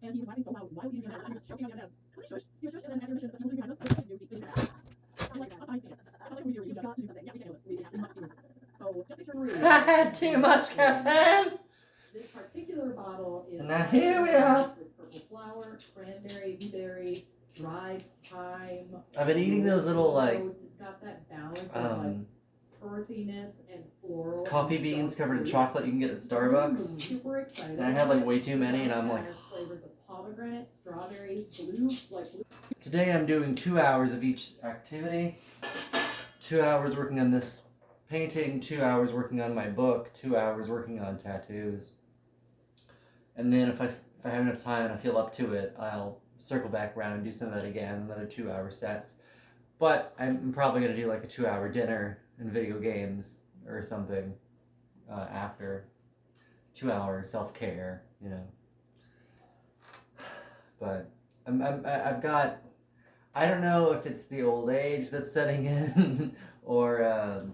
And he was laughing so loud while eating M&Ms, he was choking on the M&Ms. Shush, you shush, and then after the mission, the music behind us, new seats, I'm like, that's how I see it. It's not like a movie where you just do something. Yeah, we can do this. We must do. So just picture Marie. I had too much caffeine. This particular bottle is now here we are with purple flower, cranberry, blueberry, dried thyme. I've been eating those little like it's got that balance of like earthiness and floral coffee beans covered in chocolate you can get at Starbucks. Super excited. And I had like way too many and I'm like flavors of pomegranate, strawberry, blue. Today I'm doing 2 hours of each activity. 2 hours working on this painting, 2 hours working on my book, 2 hours working on tattoos. And then if I have enough time and I feel up to it, I'll circle back around and do some of that again, another 2 hour sets. But I'm probably going to do like a 2 hour dinner and video games or something after 2 hours self-care, you know. But I've got, I don't know if it's the old age that's setting in or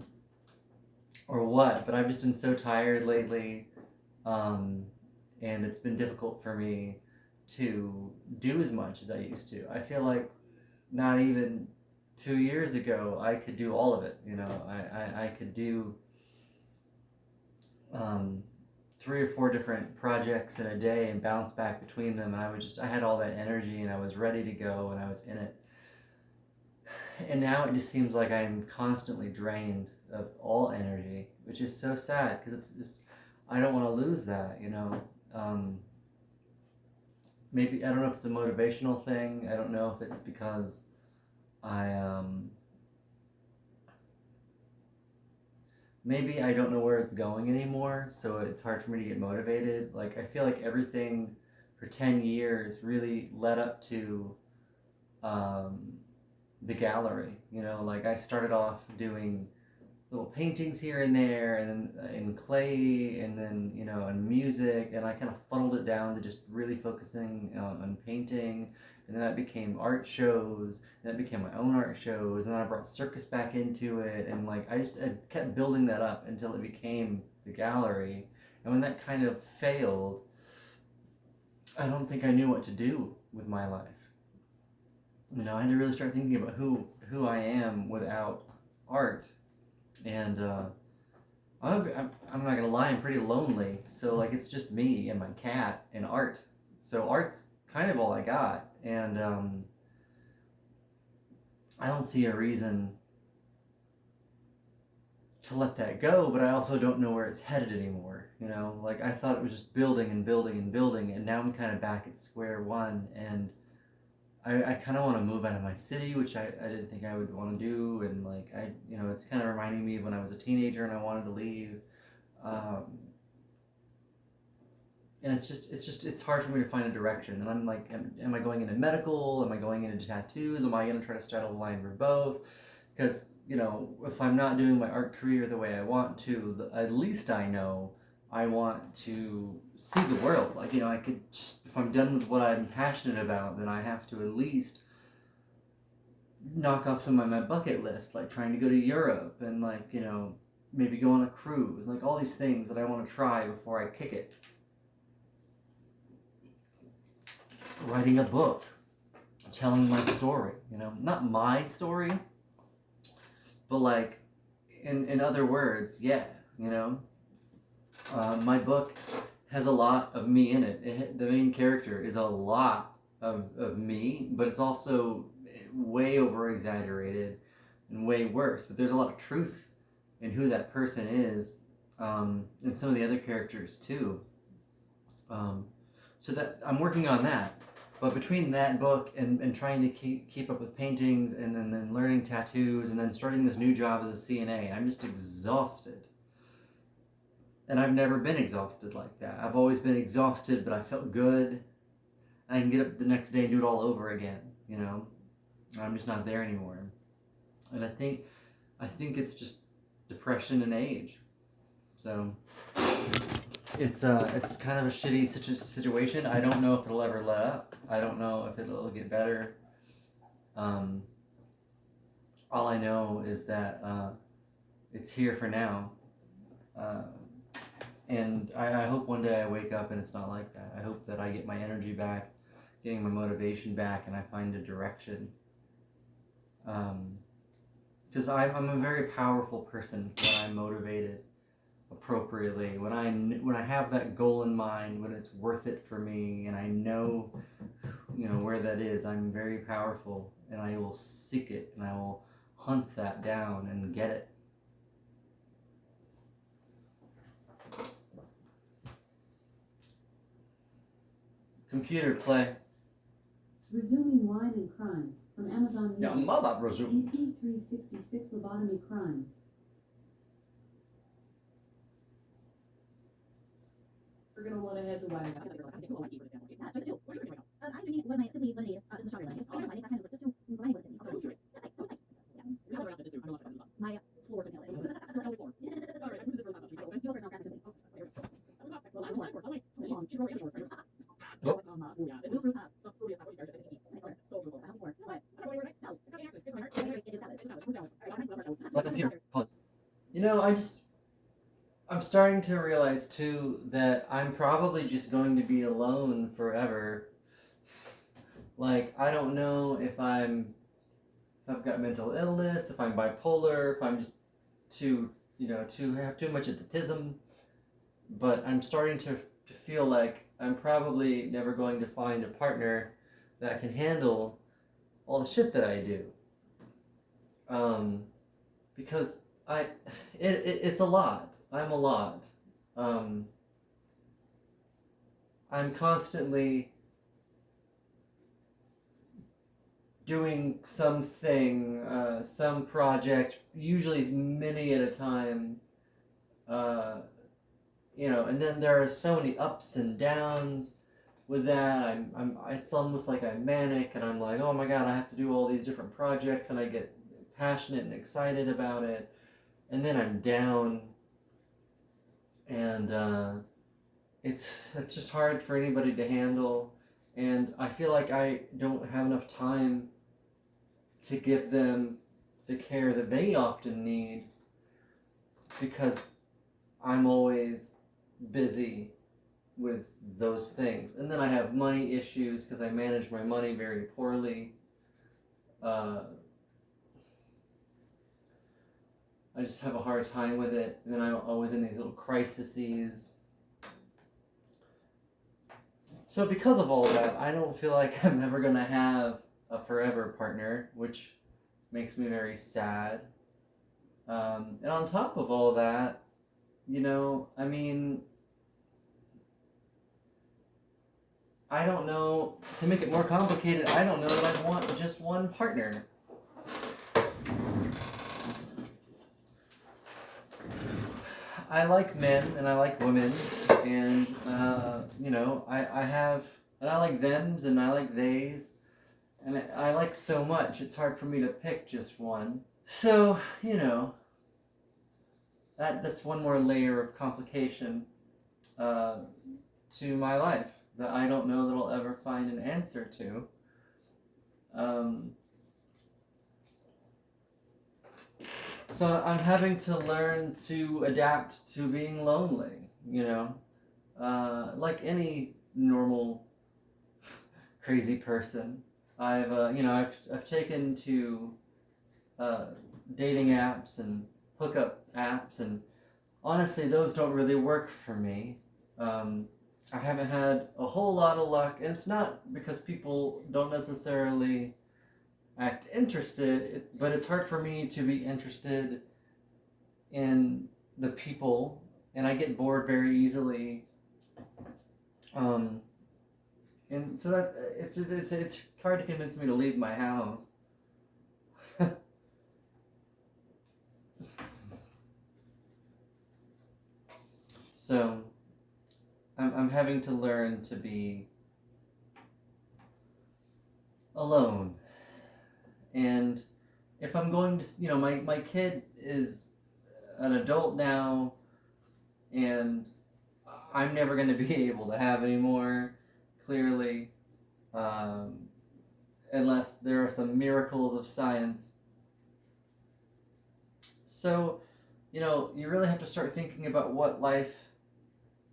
what, but I've just been so tired lately. And it's been difficult for me to do as much as I used to. I feel like not even 2 years ago I could do all of it, you know. I could do 3 or 4 different projects in a day and bounce back between them, and I had all that energy and I was ready to go and I was in it. And now it just seems like I'm constantly drained of all energy, which is so sad because it's just, I don't want to lose that, you know. Maybe, I don't know if it's a motivational thing. I don't know if it's because maybe I don't know where it's going anymore, so it's hard for me to get motivated. Like, I feel like everything for 10 years really led up to the gallery, you know. Like, I started off doing little paintings here and there, and then in clay, and then, you know, in music, and I kind of funneled it down to just really focusing on painting, and then that became art shows, and that became my own art shows, and then I brought circus back into it, and like I kept building that up until it became the gallery. And when that kind of failed, I don't think I knew what to do with my life. You know, I had to really start thinking about who I am without art. And I'm not gonna lie, I'm pretty lonely. So like it's just me and my cat and art. So art's kind of all I got, and I don't see a reason to let that go. But I also don't know where it's headed anymore. You know, like I thought it was just building and building and building, and now I'm kind of back at square one, and I kind of want to move out of my city, which I didn't think I would want to do, and like you know, it's kind of reminding me of when I was a teenager and I wanted to leave, and it's hard for me to find a direction, and I'm like, am I going into medical? Am I going into tattoos? Am I going to try to straddle the line for both? Because you know, if I'm not doing my art career the way I want to, at least I know I want to see the world. Like, you know, I could just, if I'm done with what I'm passionate about, then I have to at least knock off some of my bucket list, like trying to go to Europe and like, you know, maybe go on a cruise, like all these things that I want to try before I kick it. Writing a book, telling my story, you know, not my story, but like in other words, yeah, you know. My book has a lot of me in it. The main character is a lot of me, but it's also way over exaggerated and way worse. But there's a lot of truth in who that person is, and some of the other characters too. So that I'm working on that. But between that book and trying to keep up with paintings and then learning tattoos and then starting this new job as a CNA, I'm just exhausted. And I've never been exhausted like that. I've always been exhausted, but I felt good. I can get up the next day and do it all over again, you know. I'm just not there anymore. And I think it's just depression and age. So it's kind of a shitty situation. I don't know if it'll ever let up. I don't know if it'll get better. All I know is that it's here for now. And I hope one day I wake up and it's not like that. I hope that I get my energy back, getting my motivation back, and I find a direction. Because I'm a very powerful person when I'm motivated appropriately. When I have that goal in mind, when it's worth it for me, and I know where that is, I'm very powerful, and I will seek it, and I will hunt that down and get it. Computer play. Resuming Wine and Crime from Amazon Yeah, Music. mother resume. EP 366 Lobotomy Crimes. We're gonna want to head to Wine. I think we'll like eat for this family. Yeah, just do. What are you drinking right now? I'm drinking with my simply lemonade. This is strawberry lemonade. I tried this last time. It was just too light with me. Oh, so it's It's like so light. Yeah. we have a recipe this soon. I don't know if it's on My floor can help it. the sun. Only four. All right, I put this for the top. Should we go open? You go first, I'll crack this with me. Okay, here we go. That was not. Well, I like. She's growing in short. Right? Nope. Oh yeah, this is fruit. Fruit is apple starch. So beautiful. I hope it works. What? I don't know where right? No. It's not the answer. It's my heart. Anyways, it is salad. It's salad. Fruit salad. All right, next level. Let's computer pause. I'm starting to realize too that I'm probably just going to be alone forever. Like, I don't know if I've got mental illness, if I'm bipolar, if I'm just to have too much of the tism, but I'm starting to feel like I'm probably never going to find a partner that can handle all the shit that I do. Because it's a lot. I'm a lot. I'm constantly doing something, some project, usually many at a time, and then there are so many ups and downs with that. It's almost like I'm manic, and I'm like, oh my god, I have to do all these different projects, and I get passionate and excited about it, and then I'm down, and it's just hard for anybody to handle, and I feel like I don't have enough time to give them the care that they often need because I'm always busy with those things. And then I have money issues because I manage my money very poorly. I just have a hard time with it, and then I'm always in these little crises. So because of all that, I don't feel like I'm ever going to have a forever partner, which makes me very sad. And on top of all that, I don't know, to make it more complicated, I don't know that I want just one partner. I like men and I like women, and I like thems and I like theys, and I like so much. It's hard for me to pick just one. So that's one more layer of complication to my life that I don't know that I'll ever find an answer to. So I'm having to learn to adapt to being lonely, like any normal crazy person. I've taken to dating apps and hookup apps, and honestly, those don't really work for me. I haven't had a whole lot of luck, and it's not because people don't necessarily act interested, but it's hard for me to be interested in the people, and I get bored very easily. And so that it's hard to convince me to leave my house. So I'm having to learn to be alone. And if I'm going to, my kid is an adult now, and I'm never going to be able to have any more, clearly, unless there are some miracles of science. So, you really have to start thinking about what life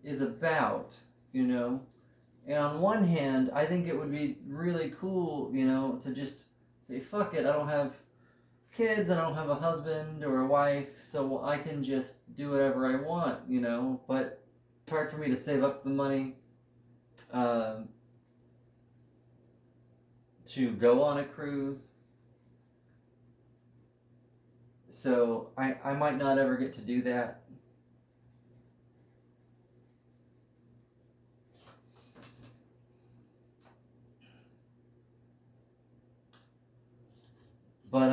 is about, you know. And on one hand, I think it would be really cool, you know, to just say, fuck it, I don't have kids, I don't have a husband or a wife, so I can just do whatever I want, you know. But it's hard for me to save up the money um, to go on a cruise. So I might not ever get to do that. But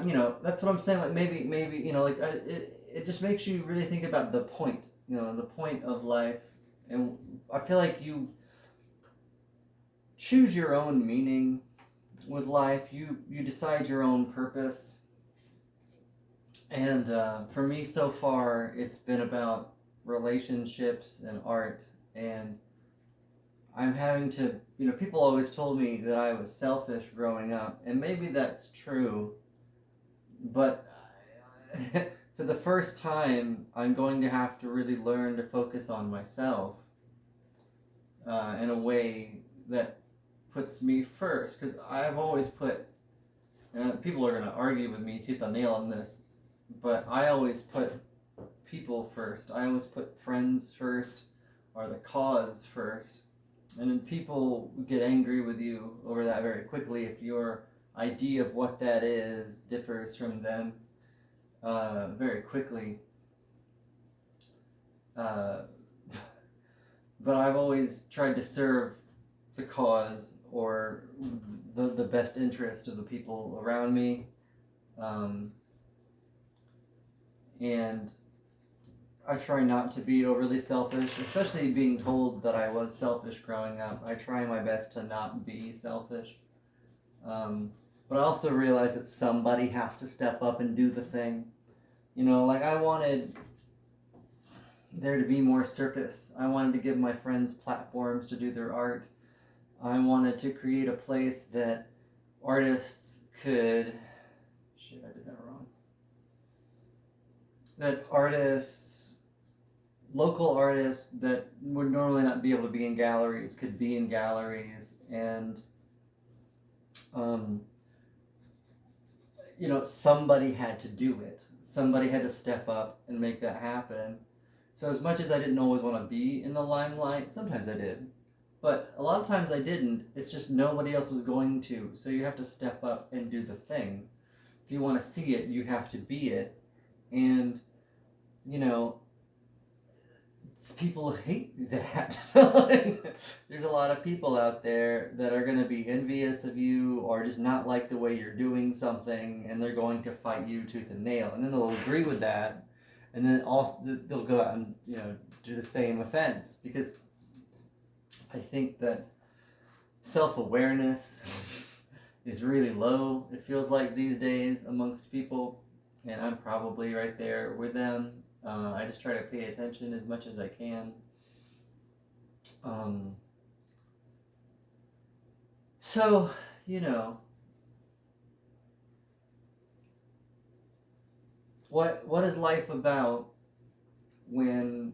you know, that's what I'm saying. Like maybe you know, like it just makes you really think about the point. You know, the point of life, and I feel like you choose your own meaning with life. You decide your own purpose. And for me, so far, it's been about relationships and art. And I'm having to, you know, people always told me that I was selfish growing up, and maybe that's true. But for the first time, I'm going to have to really learn to focus on myself in a way that puts me first. Because I've always put, people are going to argue with me tooth and nail on this, but I always put people first. I always put friends first or the cause first. And then people get angry with you over that very quickly if your idea of what that is differs from them very quickly. But I've always tried to serve the cause or the best interest of the people around me. And I try not to be overly selfish, especially being told that I was selfish growing up. I try my best to not be selfish. But I also realize that somebody has to step up and do the thing. You know, like I wanted there to be more circus. I wanted to give my friends platforms to do their art. I wanted to create a place that artists could. Shit, I did that wrong. That artists, local artists that would normally not be able to be in galleries, could be in galleries. And, you know, somebody had to do it. Somebody had to step up and make that happen. So as much as I didn't always want to be in the limelight, sometimes I did. But a lot of times I didn't. It's just nobody else was going to. So you have to step up and do the thing. If you want to see it, you have to be it. And, you know, people hate that. There's a lot of people out there that are going to be envious of you or just not like the way you're doing something, and they're going to fight you tooth and nail. And then they'll agree with that, and then also they'll go out and, you know, do the same offense. Because I think that self-awareness is really low, it feels like these days, amongst people, and I'm probably right there with them. I just try to pay attention as much as I can. So, you know, what is life about when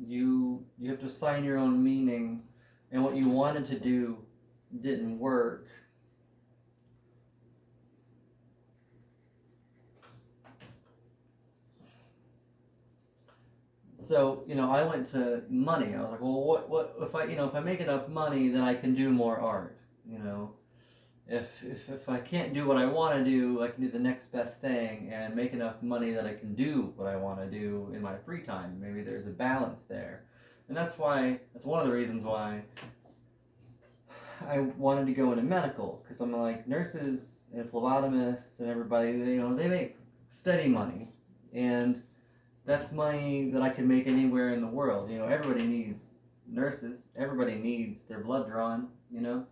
you have to assign your own meaning, and what you wanted to do didn't work? So, you know, I went to money. I was like, well, what if I make enough money, then I can do more art. You know, if I can't do what I want to do, I can do the next best thing and make enough money that I can do what I want to do in my free time. Maybe there's a balance there, and that's one of the reasons why I wanted to go into medical, because I'm like, nurses and phlebotomists and everybody, they make steady money, and that's money that I can make anywhere in the world. You know, everybody needs nurses. Everybody needs their blood drawn, you know.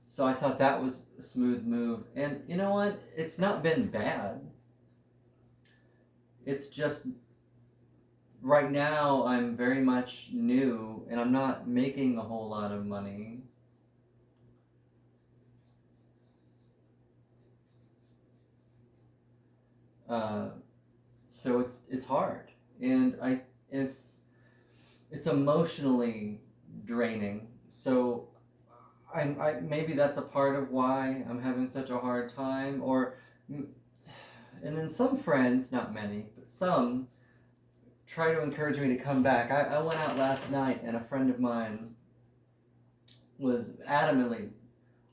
So I thought that was a smooth move. And you know what? It's not been bad. It's just right now I'm very much new and I'm not making a whole lot of money. Uh, so it's hard, and it's emotionally draining. So I maybe that's a part of why I'm having such a hard time. And then some friends, not many, but some try to encourage me to come back. I went out last night, and a friend of mine was adamantly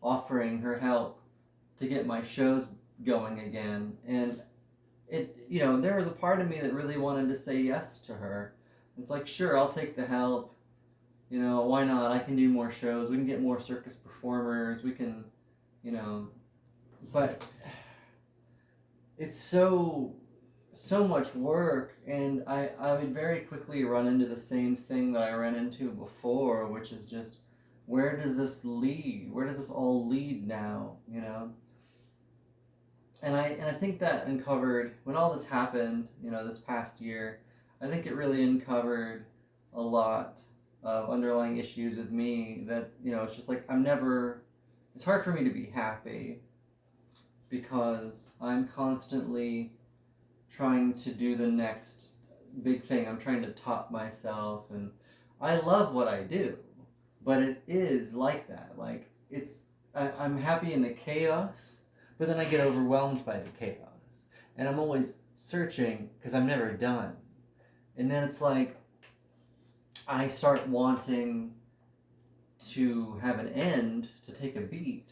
offering her help to get my shows going again. And there was a part of me that really wanted to say yes to her. It's like, sure, I'll take the help. Why not? I can do more shows. We can get more circus performers. We can, but it's so much work, and I would very quickly run into the same thing that I ran into before, which is just, where does this lead? Where does this all lead now? And I think that uncovered, when all this happened, this past year, I think it really uncovered a lot of underlying issues with me that, it's just like, it's hard for me to be happy because I'm constantly trying to do the next big thing. I'm trying to top myself, and I love what I do, but it is like that. Like, I'm happy in the chaos, but then I get overwhelmed by the chaos, and I'm always searching because I'm never done. And then it's like I start wanting to have an end, to take a beat,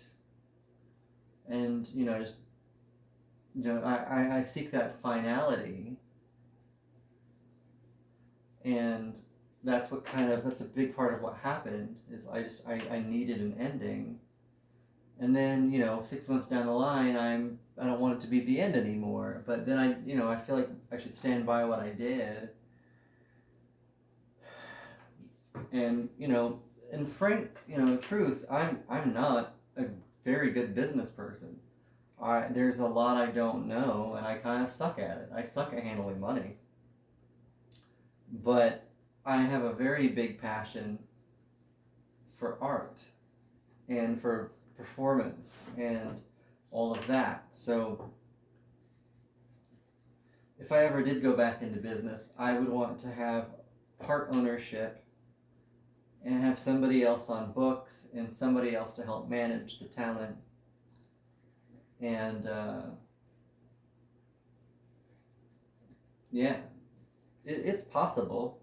and just I seek that finality, and that's a big part of what happened. Is I needed an ending, and then 6 months down the line, I don't want it to be the end anymore. But then I feel like I should stand by what I did, and in frank truth, I'm not a very good business person. There's a lot I don't know, and I kind of suck at it. I suck at handling money. But I have a very big passion for art and for performance and all of that. So if I ever did go back into business, I would want to have part ownership and have somebody else on books and somebody else to help manage the talent. And yeah, it's possible.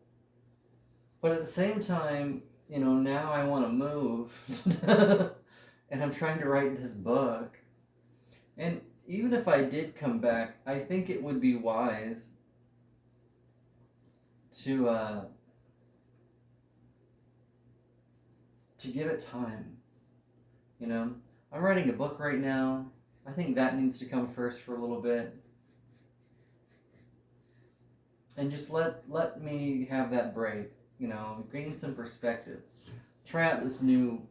But at the same time, now I want to move. And I'm trying to write this book. And even if I did come back, I think it would be wise to give it time. I'm writing a book right now. I think that needs to come first for a little bit. And just let me have that break, gain some perspective. Try out this new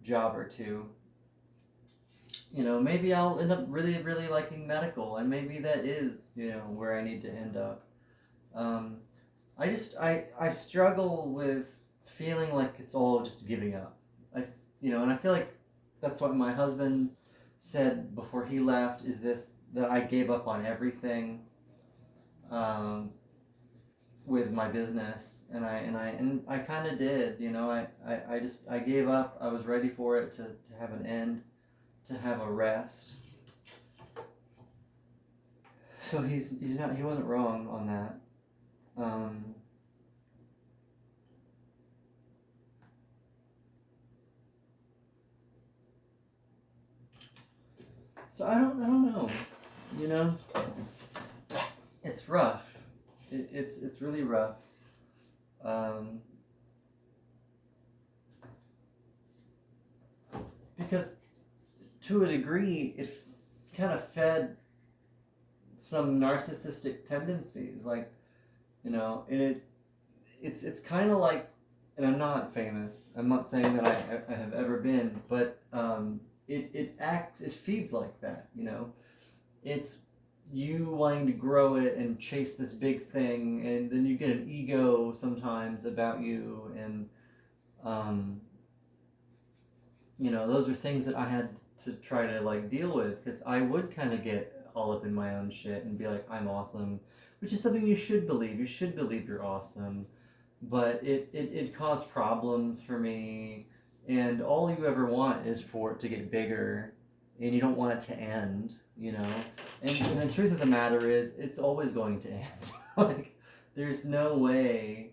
job or two. Maybe I'll end up really, really liking medical, and maybe that is, where I need to end up. I struggle with feeling like it's all just giving up. And I feel like that's what my husband said before he left, is that I gave up on everything with my business, and I kind of did. I gave up. I was ready for it to have an end, to have a rest. So he wasn't wrong on that. So I don't know. It's rough. It's really rough. Because to a degree, it kind of fed some narcissistic tendencies, like, and it's kind of like, and I'm not famous. I'm not saying that I have ever been, but it feeds like that. It's you wanting to grow it and chase this big thing, and then you get an ego sometimes about you, and those are things that I had to try to deal with, because I would kind of get all up in my own shit and be like, I'm awesome, which is something you should believe. You should believe you're awesome. But it caused problems for me, and all you ever want is for it to get bigger, and you don't want it to end, you know? And the truth of the matter is, it's always going to end. Like, there's no way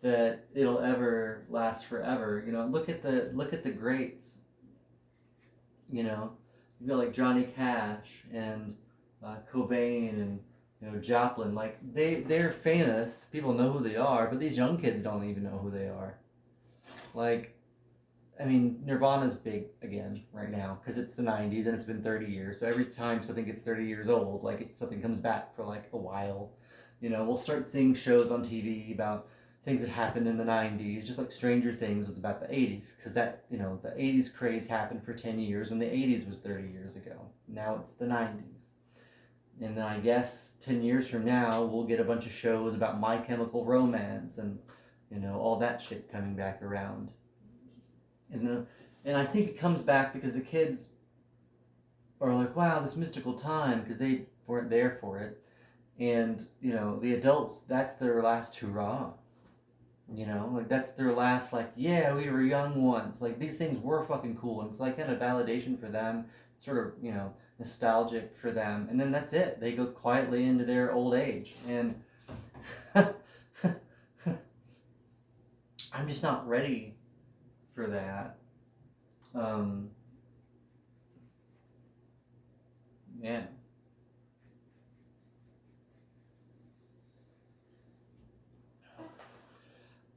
that it'll ever last forever. You know, look at the greats. You know, you got like Johnny Cash and Cobain and Joplin. Like they're famous. People know who they are, but these young kids don't even know who they are. Like, I mean, Nirvana's big again right now because it's the '90s and it's been 30 years. So every time something gets 30 years old, like something comes back for like a while. You know, we'll start seeing shows on TV about things that happened in the '90s, just like Stranger Things was about the '80s, because that the '80s craze happened for 10 years when the '80s was 30 years ago. Now it's the '90s, and then I guess 10 years from now we'll get a bunch of shows about My Chemical Romance and all that shit coming back around, and I think it comes back because the kids are like, wow, this mystical time, because they weren't there for it. And the adults, that's their last hurrah. Like that's their last, like, yeah, we were young once. Like these things were fucking cool, and it's like kind of validation for them, sort of nostalgic for them, and then that's it. They go quietly into their old age, and I'm just not ready for that. Yeah.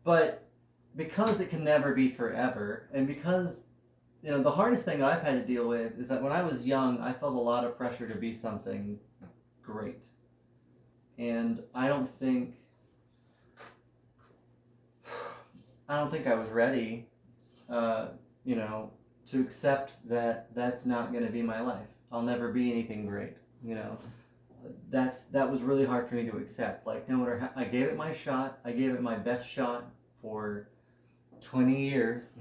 But because it can never be forever, and because the hardest thing I've had to deal with is that when I was young, I felt a lot of pressure to be something great, and I don't think I was ready, to accept that that's not going to be my life. I'll never be anything great. That was really hard for me to accept. Like, no matter how I gave it my shot, I gave it my best shot for 20 years.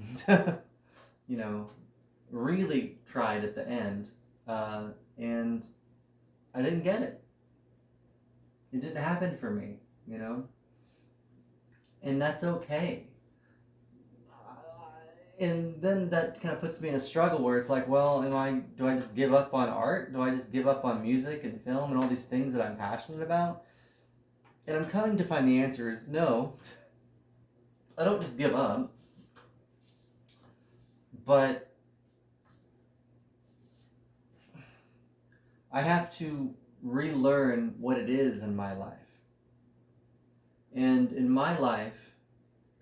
Really tried at the end, and I didn't get it. It didn't happen for me, and that's okay. And then that kind of puts me in a struggle where it's like, well, do I just give up on art? Do I just give up on music and film and all these things that I'm passionate about? And I'm coming to find the answer is no. I don't just give up. But I have to relearn what it is in my life. And in my life,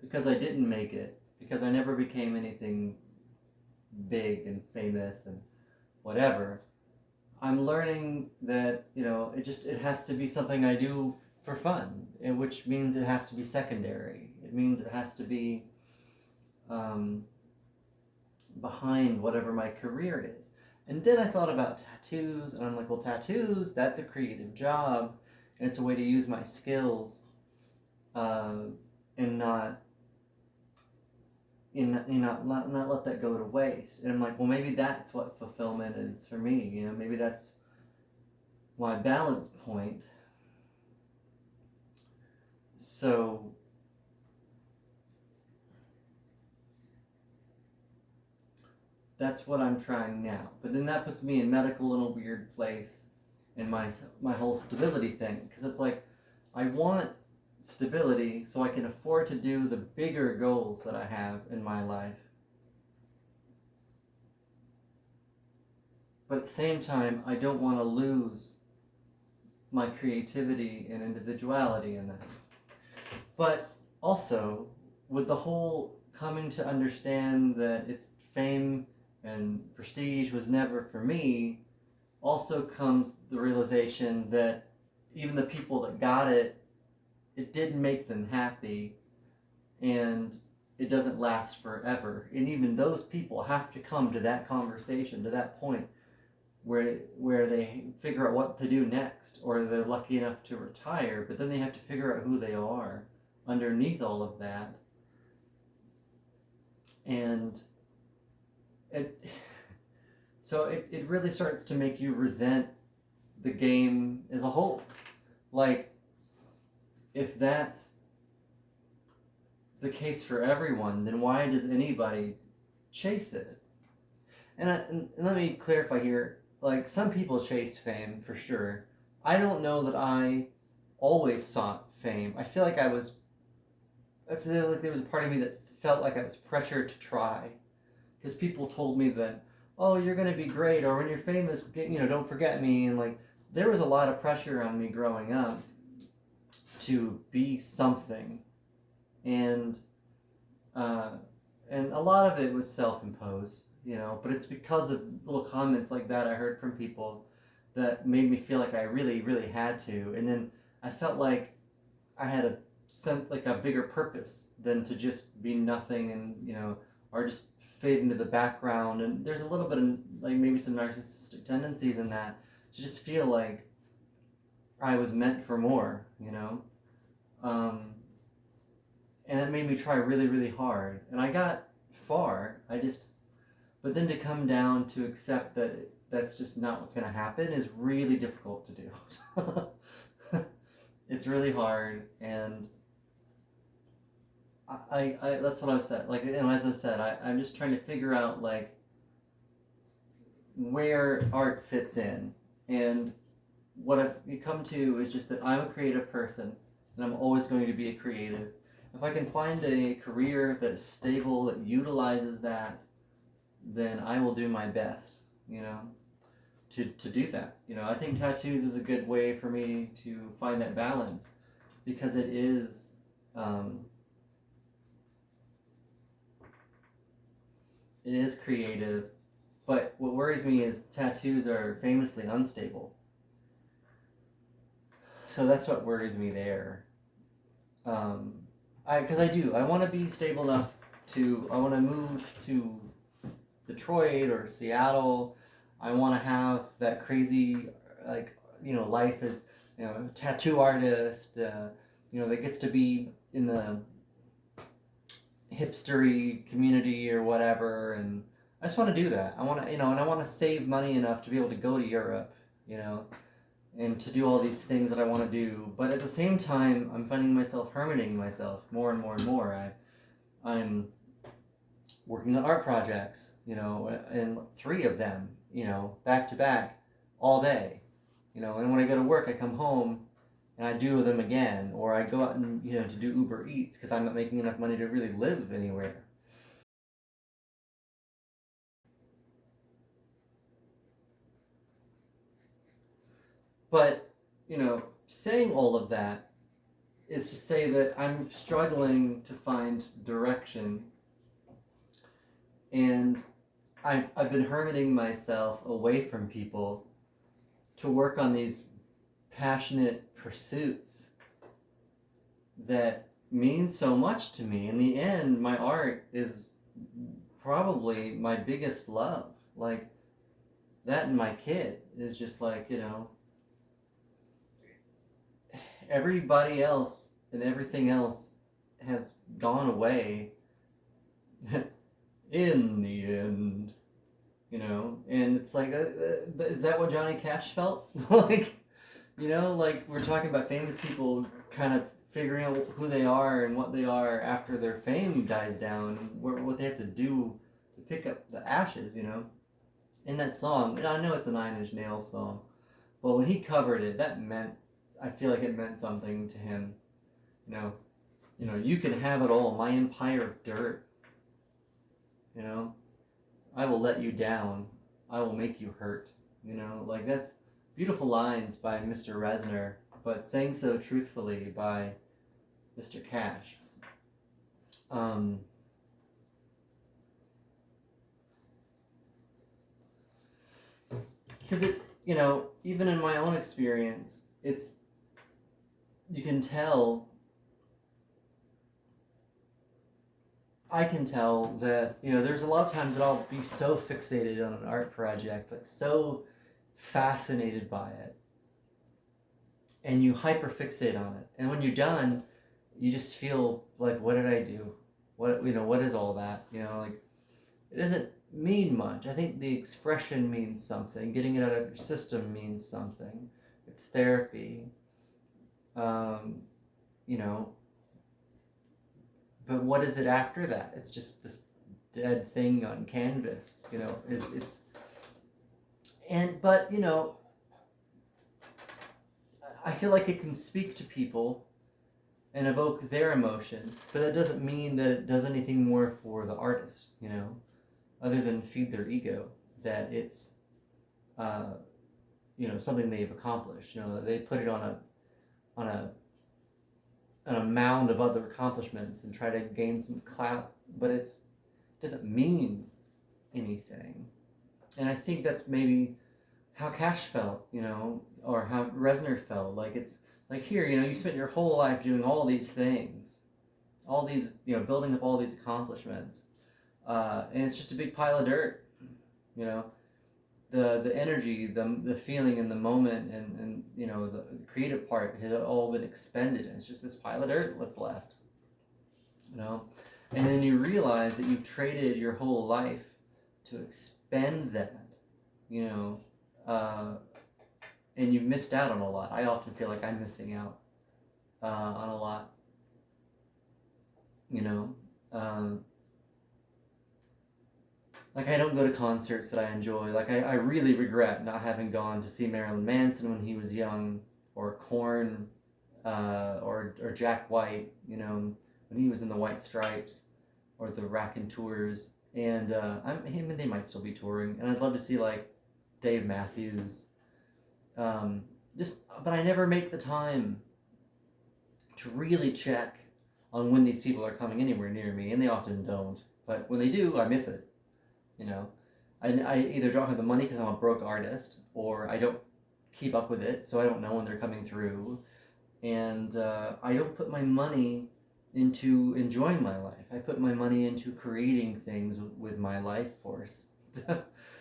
because I didn't make it, because I never became anything big and famous and whatever, I'm learning that it has to be something I do for fun, which means it has to be secondary. It means it has to be behind whatever my career is. And then I thought about tattoos, and I'm like, well, tattoos, that's a creative job, and it's a way to use my skills, and not let that go to waste. And I'm like, well, maybe that's what fulfillment is for me. Maybe that's my balance point. So that's what I'm trying now. But then that puts me in medical in a weird place in my whole stability thing, because it's like I want stability so I can afford to do the bigger goals that I have in my life. But at the same time, I don't want to lose my creativity and individuality in that. But also, with the whole coming to understand that it's fame and prestige was never for me, also comes the realization that even the people that got it, it didn't make them happy, and it doesn't last forever. And even those people have to come to that conversation, to that point where they figure out what to do next, or they're lucky enough to retire, but then they have to figure out who they are underneath all of that. And it really starts to make you resent the game as a whole. Like, if that's the case for everyone, then why does anybody chase it? And let me clarify here. Like, some people chase fame for sure. I don't know that I always sought fame. I feel like there was a part of me that felt like I was pressured to try, because people told me that, oh, you're gonna be great, or when you're famous, don't forget me, and like there was a lot of pressure on me growing up to be something, and and a lot of it was self-imposed, but it's because of little comments like that I heard from people that made me feel like I really, really had to, and then I felt like I had a bigger purpose than to just be nothing, and or just fade into the background. And there's a little bit of like maybe some narcissistic tendencies in that, to just feel like I was meant for more. And it made me try really, really hard, and I got far. But then to come down to accept that that's just not what's going to happen is really difficult to do. It's really hard, and I that's what I said. Like, as I said, I'm just trying to figure out like where art fits in, and what I've come to is just that I'm a creative person, and I'm always going to be a creative. If I can find a career that is stable, that utilizes that, then I will do my best, to do that. I think tattoos is a good way for me to find that balance, because it is creative, but what worries me is tattoos are famously unstable. So that's what worries me there. Because I want to be stable enough I want to move to Detroit or Seattle. I want to have that crazy, like, life as, a tattoo artist, that gets to be in the hipstery community or whatever. And I just want to do that. I want to, and I want to save money enough to be able to go to Europe, and to do all these things that I want to do. But at the same time, I'm finding myself hermiting myself more and more and more. I'm working on art projects, and 3 of them, back to back, all day, and when I go to work, I come home and I do them again, or I go out and, to do Uber Eats, because I'm not making enough money to really live anywhere. But, saying all of that is to say that I'm struggling to find direction, and I've been hermiting myself away from people to work on these passionate pursuits that mean so much to me. In the end, my art is probably my biggest love. Like, that and my kid is just like, everybody else and everything else has gone away in the end, and it's like, is that what Johnny Cash felt? Like, like we're talking about famous people kind of figuring out who they are and what they are after their fame dies down, and what they have to do to pick up the ashes, in that song. And I know it's a 9 Inch Nails song, but when he covered it, I feel like it meant something to him. You can have it all, my empire of dirt. I will let you down. I will make you hurt. Like, that's beautiful lines by Mr. Reznor, but sang so truthfully by Mr. Cash. Because even in my own experience, you can tell, I can tell that, there's a lot of times that I'll be so fixated on an art project, like so fascinated by it, and you hyperfixate on it, and when you're done, you just feel like, what did I do? What is all that? Like, it isn't mean much. I think the expression means something. Getting it out of your system means something. It's therapy. Um, you know, but what is it after that? It's just this dead thing on canvas. You know, it's and but you know, I feel like it can speak to people and evoke their emotion, but that doesn't mean that it does anything more for the artist. You know, other than feed their ego. That it's uh, you know, something they've accomplished. You know, they put it on a on a mound of other accomplishments and try to gain some clout, but it doesn't mean anything. And I think that's maybe how Cash felt, you know, or how Resner felt. Like it's like here, you know, you spent your whole life doing all these things, all these, you know, building up all these accomplishments, and it's just a big pile of dirt, you know. The energy, the feeling in the moment, and you know the creative part has all been expended, and it's just this pile of dirt what's left, you know. And then you realize that you've traded your whole life to expend that, you know, and you've missed out on a lot. I often feel like I'm missing out on a lot, you know. Um, like I don't go to concerts that I enjoy. Like I really regret not having gone to see Marilyn Manson when he was young, or Korn, or Jack White. You know, when he was in the White Stripes, or the Raconteurs. And him and they might still be touring. And I'd love to see like Dave Matthews. Just, but I never make the time to really check on when these people are coming anywhere near me, and they often don't. But when they do, I miss it. You know, I either don't have the money because I'm a broke artist, or I don't keep up with it, so I don't know when they're coming through, and I don't put my money into enjoying my life. I put my money into creating things with my life force.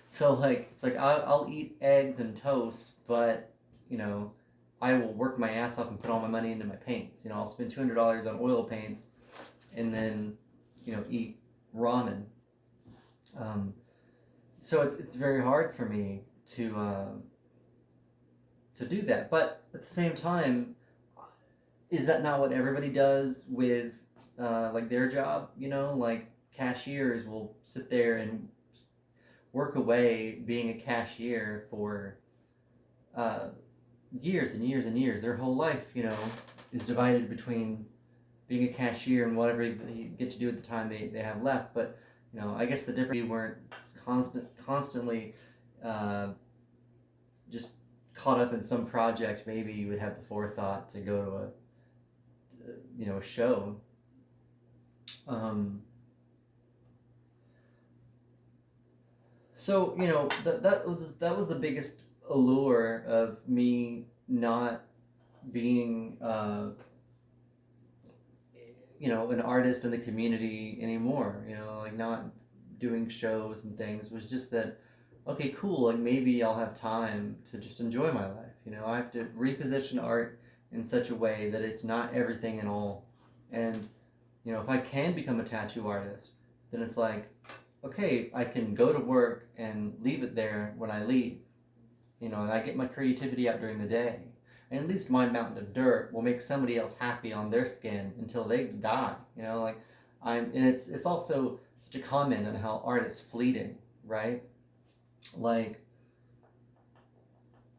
So like it's like I'll eat eggs and toast, but you know, I will work my ass off and put all my money into my paints. You know, I'll spend $200 on oil paints, and then you know eat ramen. Um, so it's very hard for me to do that. But at the same time, is that not what everybody does with like their job? You know, like cashiers will sit there and work away being a cashier for uh, years and years and years. Their whole life, you know, is divided between being a cashier and whatever you get to do at the time they have left. But you know, I guess the difference, we weren't constantly uh, just caught up in some project. Maybe you would have the forethought to go to a you know a show. Um, so you know that was the biggest allure of me not being you know an artist in the community anymore. You know, like not doing shows and things, was just that okay, cool, like maybe I'll have time to just enjoy my life. You know, I have to reposition art in such a way that it's not everything and all. And you know, if I can become a tattoo artist, then it's like okay, I can go to work and leave it there when I leave. You know, and I get my creativity out during the day. And at least my mountain of dirt will make somebody else happy on their skin until they die. You know, like and it's also such a comment on how art is fleeting, right? Like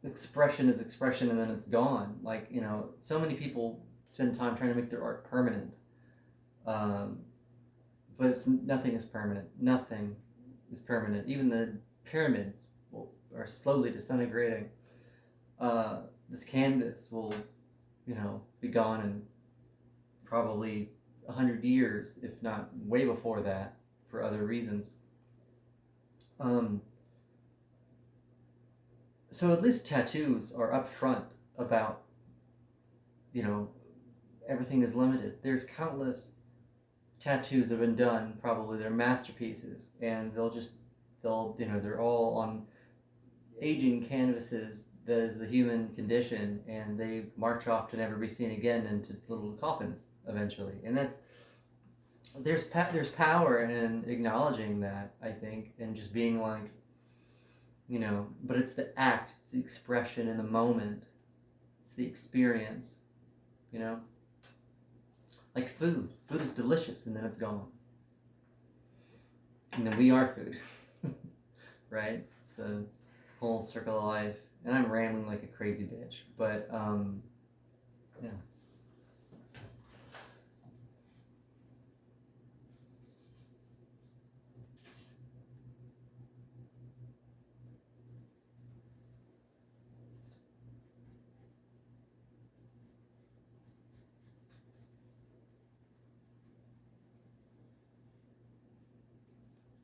expression is expression and then it's gone. Like, you know, so many people spend time trying to make their art permanent. Um, but nothing is permanent. Nothing is permanent. Even the pyramids are slowly disintegrating. This canvas will, you know, be gone in probably 100 years, if not way before that, for other reasons. So at least tattoos are upfront about, you know, everything is limited. There's countless tattoos that have been done, probably they're masterpieces, and they'll, you know, they're all on aging canvases that is the human condition, and they march off to never be seen again into little coffins eventually. And there's power in acknowledging that, I think, and just being like, but it's the act, it's the expression in the moment, it's the experience, you know? Like food. Food is delicious and then it's gone. And then we are food. Right? It's the whole circle of life. And I'm rambling like a crazy bitch. But, yeah.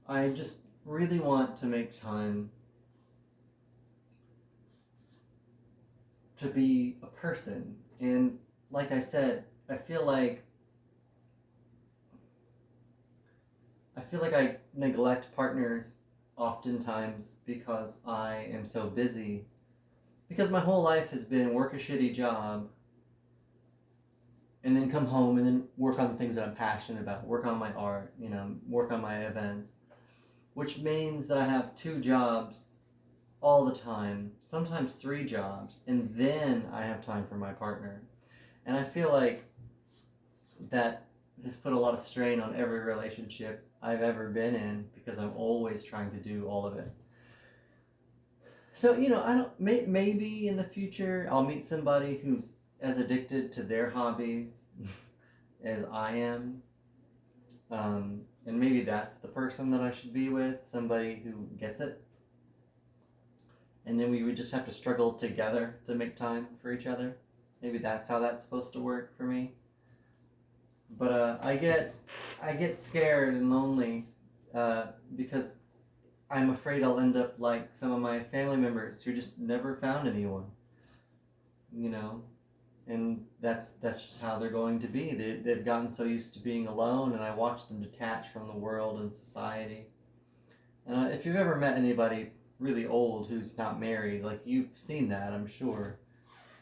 I just really want to make time to be a person. And like I said, I feel like I neglect partners oftentimes because I am so busy. Because my whole life has been work a shitty job and then come home and then work on the things that I'm passionate about, work on my art, work on my events, which means that I have 2 jobs all the time, sometimes 3 jobs, and then I have time for my partner. And I feel like that has put a lot of strain on every relationship I've ever been in because I'm always trying to do all of it. So, I don't, maybe in the future I'll meet somebody who's as addicted to their hobby as I am. And maybe that's the person that I should be with, somebody who gets it. And then we would just have to struggle together to make time for each other. Maybe that's how that's supposed to work for me. But I get scared and lonely because I'm afraid I'll end up like some of my family members who just never found anyone. And that's just how they're going to be. They've gotten so used to being alone, and I watch them detach from the world and society. If you've ever met anybody really old who's not married, like you've seen that, I'm sure.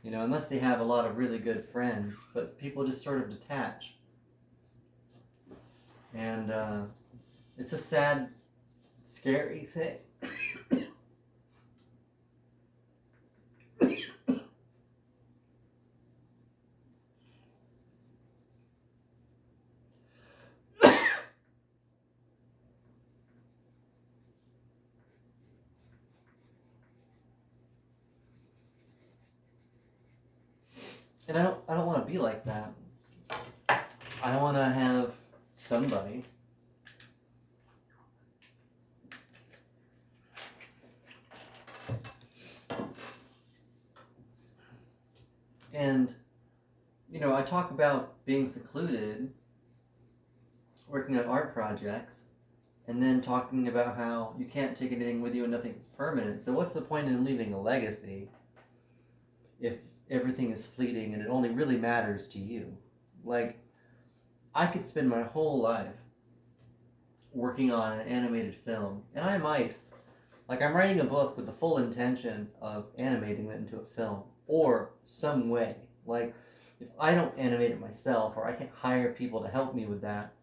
Unless they have a lot of really good friends, but people just sort of detach. And it's a sad, scary thing. And I don't want to be like that. I want to have somebody and I talk about being secluded, working on art projects, and then talking about how you can't take anything with you and nothing's permanent. So what's the point in leaving a legacy if everything is fleeting and it only really matters to you? Like, I could spend my whole life working on an animated film, and I might. Like, I'm writing a book with the full intention of animating it into a film, or some way. Like, if I don't animate it myself, or I can't hire people to help me with that,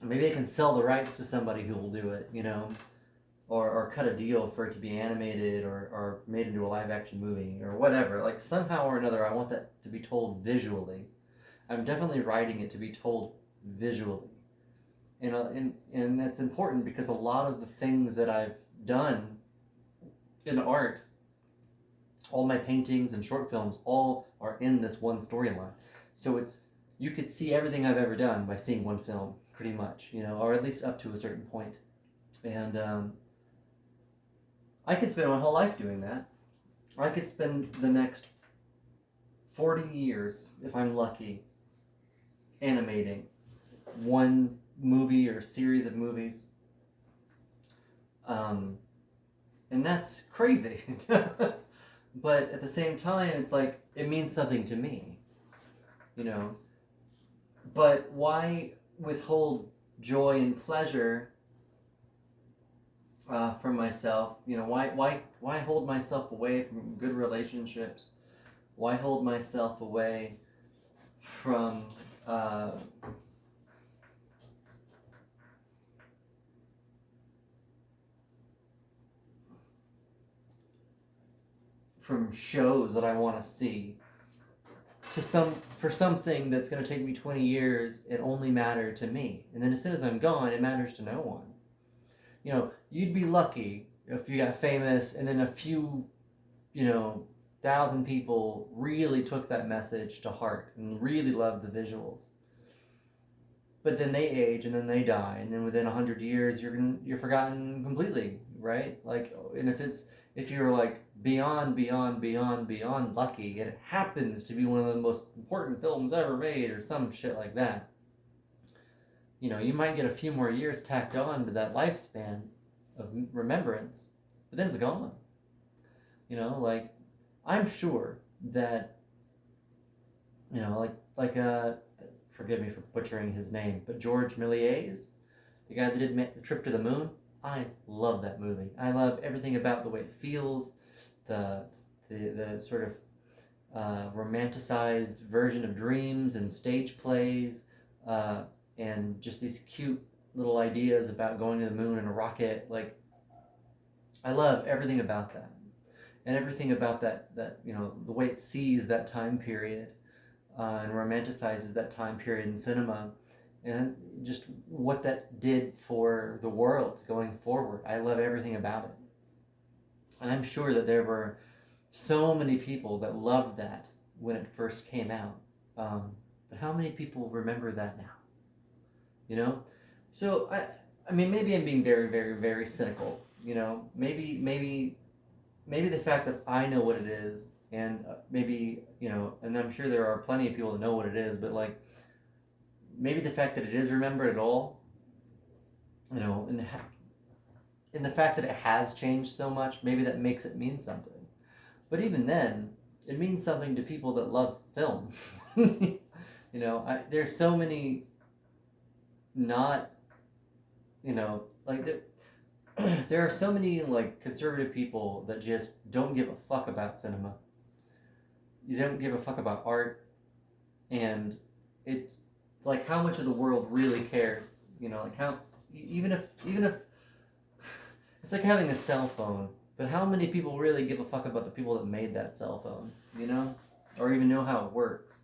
maybe I can sell the rights to somebody who will do it, or cut a deal for it to be animated or made into a live action movie or whatever. Like, somehow or another, I want that to be told visually. I'm definitely writing it to be told visually. And that's important because a lot of the things that I've done in art, all my paintings and short films, all are in this one storyline. So you could see everything I've ever done by seeing one film, pretty much, or at least up to a certain point. And I could spend my whole life doing that. I could spend the next 40 years, if I'm lucky, animating one movie or series of movies. And that's crazy. But at the same time, it's like, it means something to me, But why withhold joy and pleasure from myself? Why hold myself away from good relationships? Why hold myself away from from shows that I want to see to for something that's going to take me 20 years and only matter to me. And then as soon as I'm gone, it matters to no one. You know, you'd be lucky if you got famous and then a few, 1,000 people really took that message to heart and really loved the visuals. But then they age and then they die, and then within 100 years you're forgotten completely, right? Like, and if you're like beyond lucky, and it happens to be one of the most important films ever made or some shit like that, you might get a few more years tacked on to that lifespan of remembrance, but then it's gone. Like, I'm sure that, forgive me for butchering his name, but George Méliès, the guy that did the Trip to the Moon, I love that movie. I love everything about the way it feels, the sort of romanticized version of dreams and stage plays, and just these cute little ideas about going to the moon in a rocket. Like, I love everything about that, and everything about that the way it sees that time period, and romanticizes that time period in cinema, and just what that did for the world going forward. I love everything about it. And I'm sure that there were so many people that loved that when it first came out. But how many people remember that now? So I mean, maybe I'm being very, very, very cynical. Maybe the fact that I know what it is, and maybe, and I'm sure there are plenty of people that know what it is, but like, maybe the fact that it is remembered at all, and the fact that it has changed so much, maybe that makes it mean something. But even then, it means something to people that love film. There's so many not, like there are so many like conservative people that just don't give a fuck about cinema. You don't give a fuck about art, and it's like, how much of the world really cares? Like, how even if it's like having a cell phone, but how many people really give a fuck about the people that made that cell phone? Or even know how it works?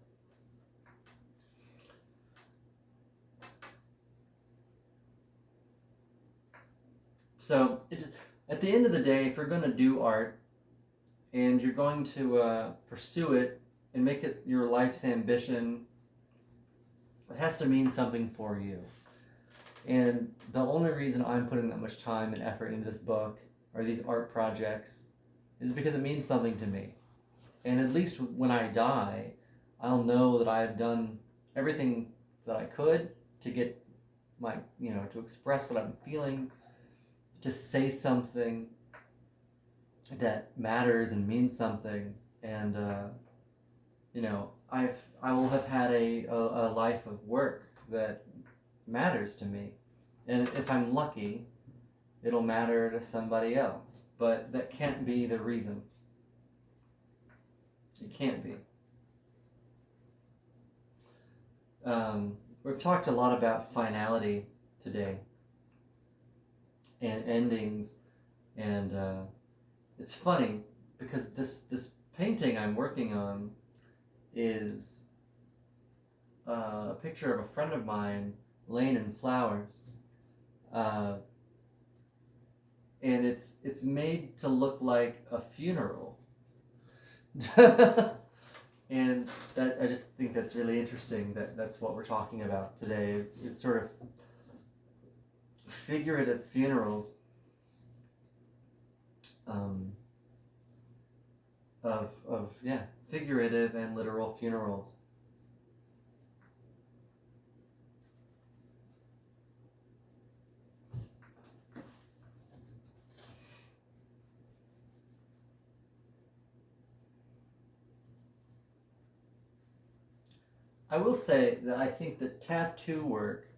So at the end of the day, if you're going to do art and you're going to pursue it and make it your life's ambition, it has to mean something for you. And the only reason I'm putting that much time and effort into this book or these art projects is because it means something to me. And at least when I die, I'll know that I've done everything that I could to get my, to express what I'm feeling, to say something that matters and means something. And, I will have had a life of work that matters to me. And if I'm lucky, it'll matter to somebody else. But that can't be the reason. It can't be. We've talked a lot about finality today and endings, and it's funny because this painting I'm working on is a picture of a friend of mine laying in flowers, and it's made to look like a funeral. And that, I just think that's really interesting, that's what we're talking about today, is sort of figurative funerals, figurative and literal funerals. I will say that I think that tattoo work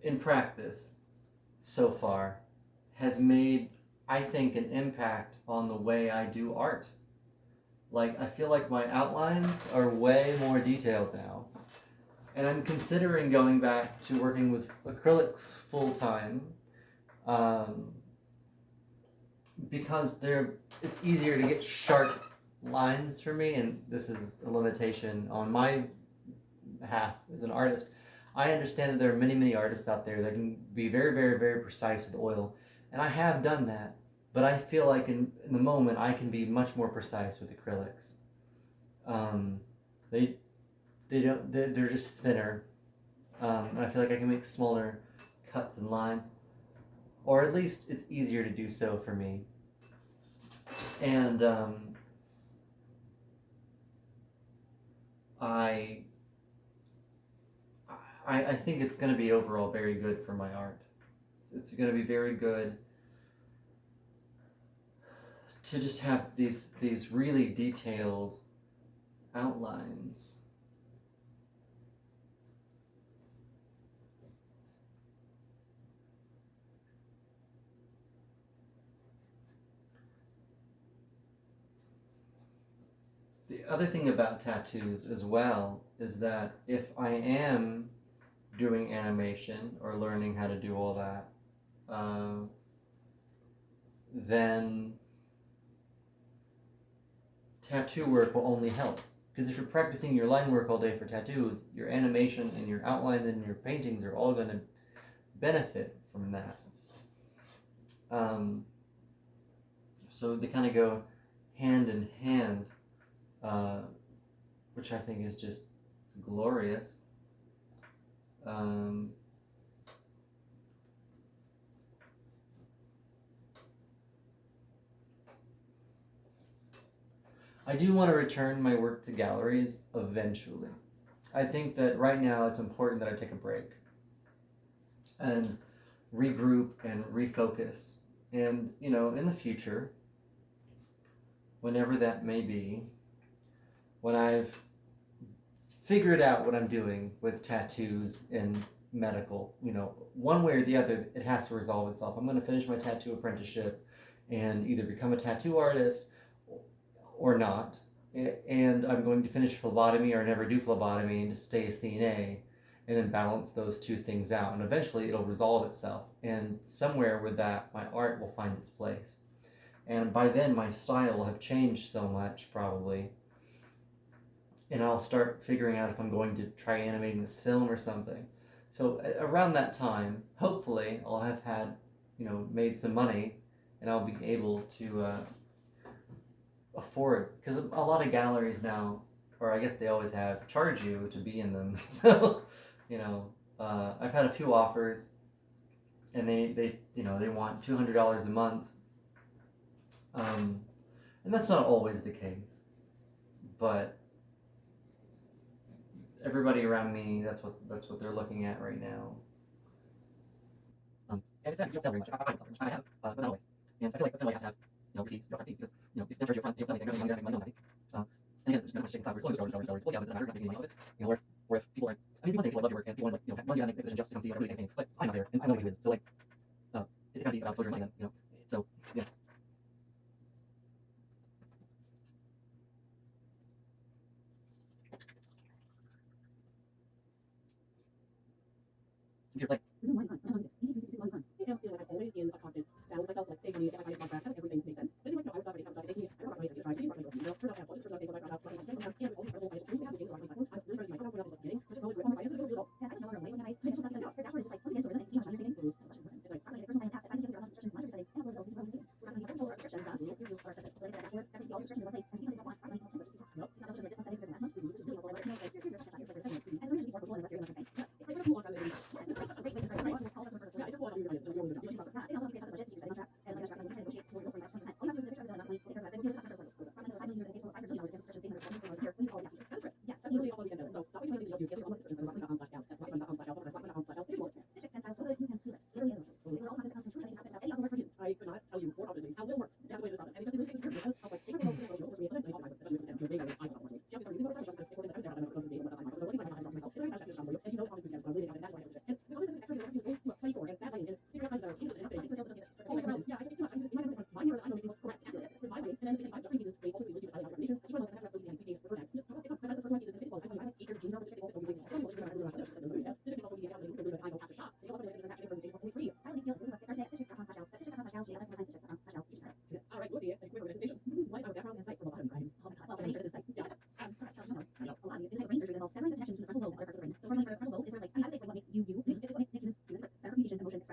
in practice so far has made, I think, an impact on the way I do art. Like, I feel like my outlines are way more detailed now. And I'm considering going back to working with acrylics full time, because it's easier to get sharp lines for me, and this is a limitation on my half as an artist. I understand that there are many artists out there that can be very precise with oil, and I have done that, but I feel like in the moment I can be much more precise with acrylics. um, they they're just thinner, and I feel like I can make smaller cuts and lines, or at least it's easier to do so for me. And I I think it's going to be overall very good for my art. It's going to be very good to just have these really detailed outlines. The other thing about tattoos as well is that if I am doing animation or learning how to do all that, then tattoo work will only help. Because if you're practicing your line work all day for tattoos, your animation and your outlines and your paintings are all going to benefit from that. So they kind of go hand in hand, which I think is just glorious. I do want to return my work to galleries eventually. I think that right now it's important that I take a break and regroup and refocus. And, in the future, whenever that may be, when I've figured out what I'm doing with tattoos and medical, one way or the other, it has to resolve itself. I'm going to finish my tattoo apprenticeship and either become a tattoo artist or not. And I'm going to finish phlebotomy or never do phlebotomy and just stay a CNA, and then balance those two things out. And eventually it'll resolve itself. And somewhere with that, my art will find its place. And by then, my style will have changed so much, probably. And I'll start figuring out if I'm going to try animating this film or something. So around that time, hopefully, I'll have had, made some money, and I'll be able to afford, because a lot of galleries now, or I guess they always have, charge you to be in them. So, I've had a few offers, and they want $200 a month, and that's not always the case, but everybody around me, that's what they're looking at right now. And it's still salary, which I have, but not always. And I feel like that's why you have to have, your fees, because, if they charge you upfront, you'll sell it, they're going to make money on it. And again, there's no much chasing clout, we're still stories. Well, yeah, but it doesn't matter, you're not making any money off it. Or if people are, people think people love your work, and people want to, want you to make a decision just to come see what really makes me, but I'm not there, and I know what it is. So, it's gotta be about exposure and money then, so, yeah. Computer play. Resume line on. Amazon music. ED 360 line on. I feel like I'm always in a constant battle with myself, like save money, get my finance contract, everything makes sense. This is like, I was talking about taking it, I don't know, I tried, please, so first off, I was just first off, I found out, and all these incredible financial tools we have to do, I'm really starting to see my finance was getting, such as all the my finances is a little Yeah, I can no longer wait when I financial stuff because their dashboard is just like, once you get into a rhythm and see how much you're saving, it's like, I'm like, personal finance app, if I can get your restrictions, monitor study, and also those things, we're not going to control our restrictions, review our assessments, so they say dashboard, after you see all the restrictions in one place, and see something you don't want, right, so just be tough. Nope. Because this is like this setting compared to last month, which is really helpful, like, here's your cash out, here's your things, and it's really just more control unless you're in a bank. Yes, it's like a cool on family. yeah, it's a great way to start, right? All of us were Yeah, it's a cool on you guys, so you're with it. yeah, it also gives you a budget to use a budget, and like a track, and try to negotiate to your goals for 20%. All you have to do is make sure you're not money, take care of the rest, and do the customer service. From the 5 million you're going to save total $5 million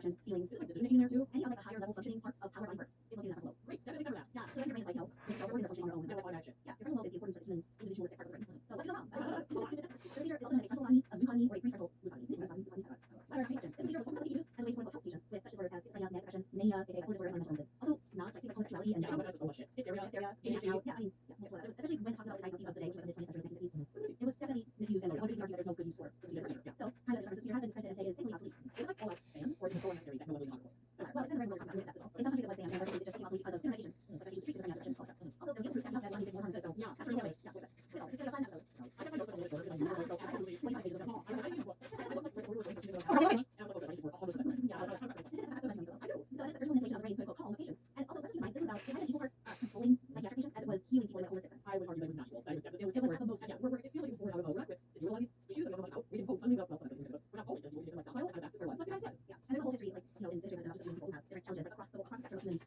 perception, feelings, Is it like decision making in there too? any of like the higher level functioning parts of how our body works is located in the frontal lobe. Great, definitely start with that. Yeah, so your brain is like, your brain is functioning on your own. Yeah, like automatic shit. Yeah, your frontal lobe is the important sort of human individualistic part of the brain. So what could go wrong? The procedure is also known as a frontal autonomy, a glucotomy, or a prefrontal glucotomy. However, patience. This procedure was formerly used as a way to help patients with such disorders as schizophrenia, manic depression, mania, aka bipolar disorder, and mental illnesses. Also, not like things like homosexuality and Yeah, but that's just so much shit. Hysteria, ADHD. Yeah, I mean, yeah, especially when talking about the diagnoses of the day, which was like in the 20th century, 1950s. It was definitely misused, and nobody can argue that there's no good use for procedures. Yeah. So, kind of the procedure has been discredited today is totally obsolete. Is it like all out banned, or is it so unnecessary that no one really talks about it? Well, it depends on where we're talking about. In some countries it was banned, and other countries it just became obsolete because of different medications. Like medications treat schizophrenia, depression, all that stuff. Also, there was proof that music more harm than good, so Yeah, absolutely okay. Yeah, with it. Well, it's a fun episode. I guess I know it's a little bit shorter because I usually go absolutely 25 pages of it. I think what I looked like we were going to and I was like, okay, I need to work 100% right. Yeah, that's so much music. I do. So it is a surgical manipulation of the brain critical call on the patients. And also, let's keep in mind, this is about, it might have equal parts controlling psychiatric patients as it was healing people in a holistic sense. I would argue that it was not equal. That it was definitely, it was the most, yeah, it feels like it was more how we're not equipped to deal with a lot of these issues that we don't know much about. We can hope something about, well, something but we're not always going to be like docile and adaptive to our life. That's the kind of stuff. Yeah, and there's a whole history, like, in history of medicine, not just human people who have different challenges, like across the spectrum of human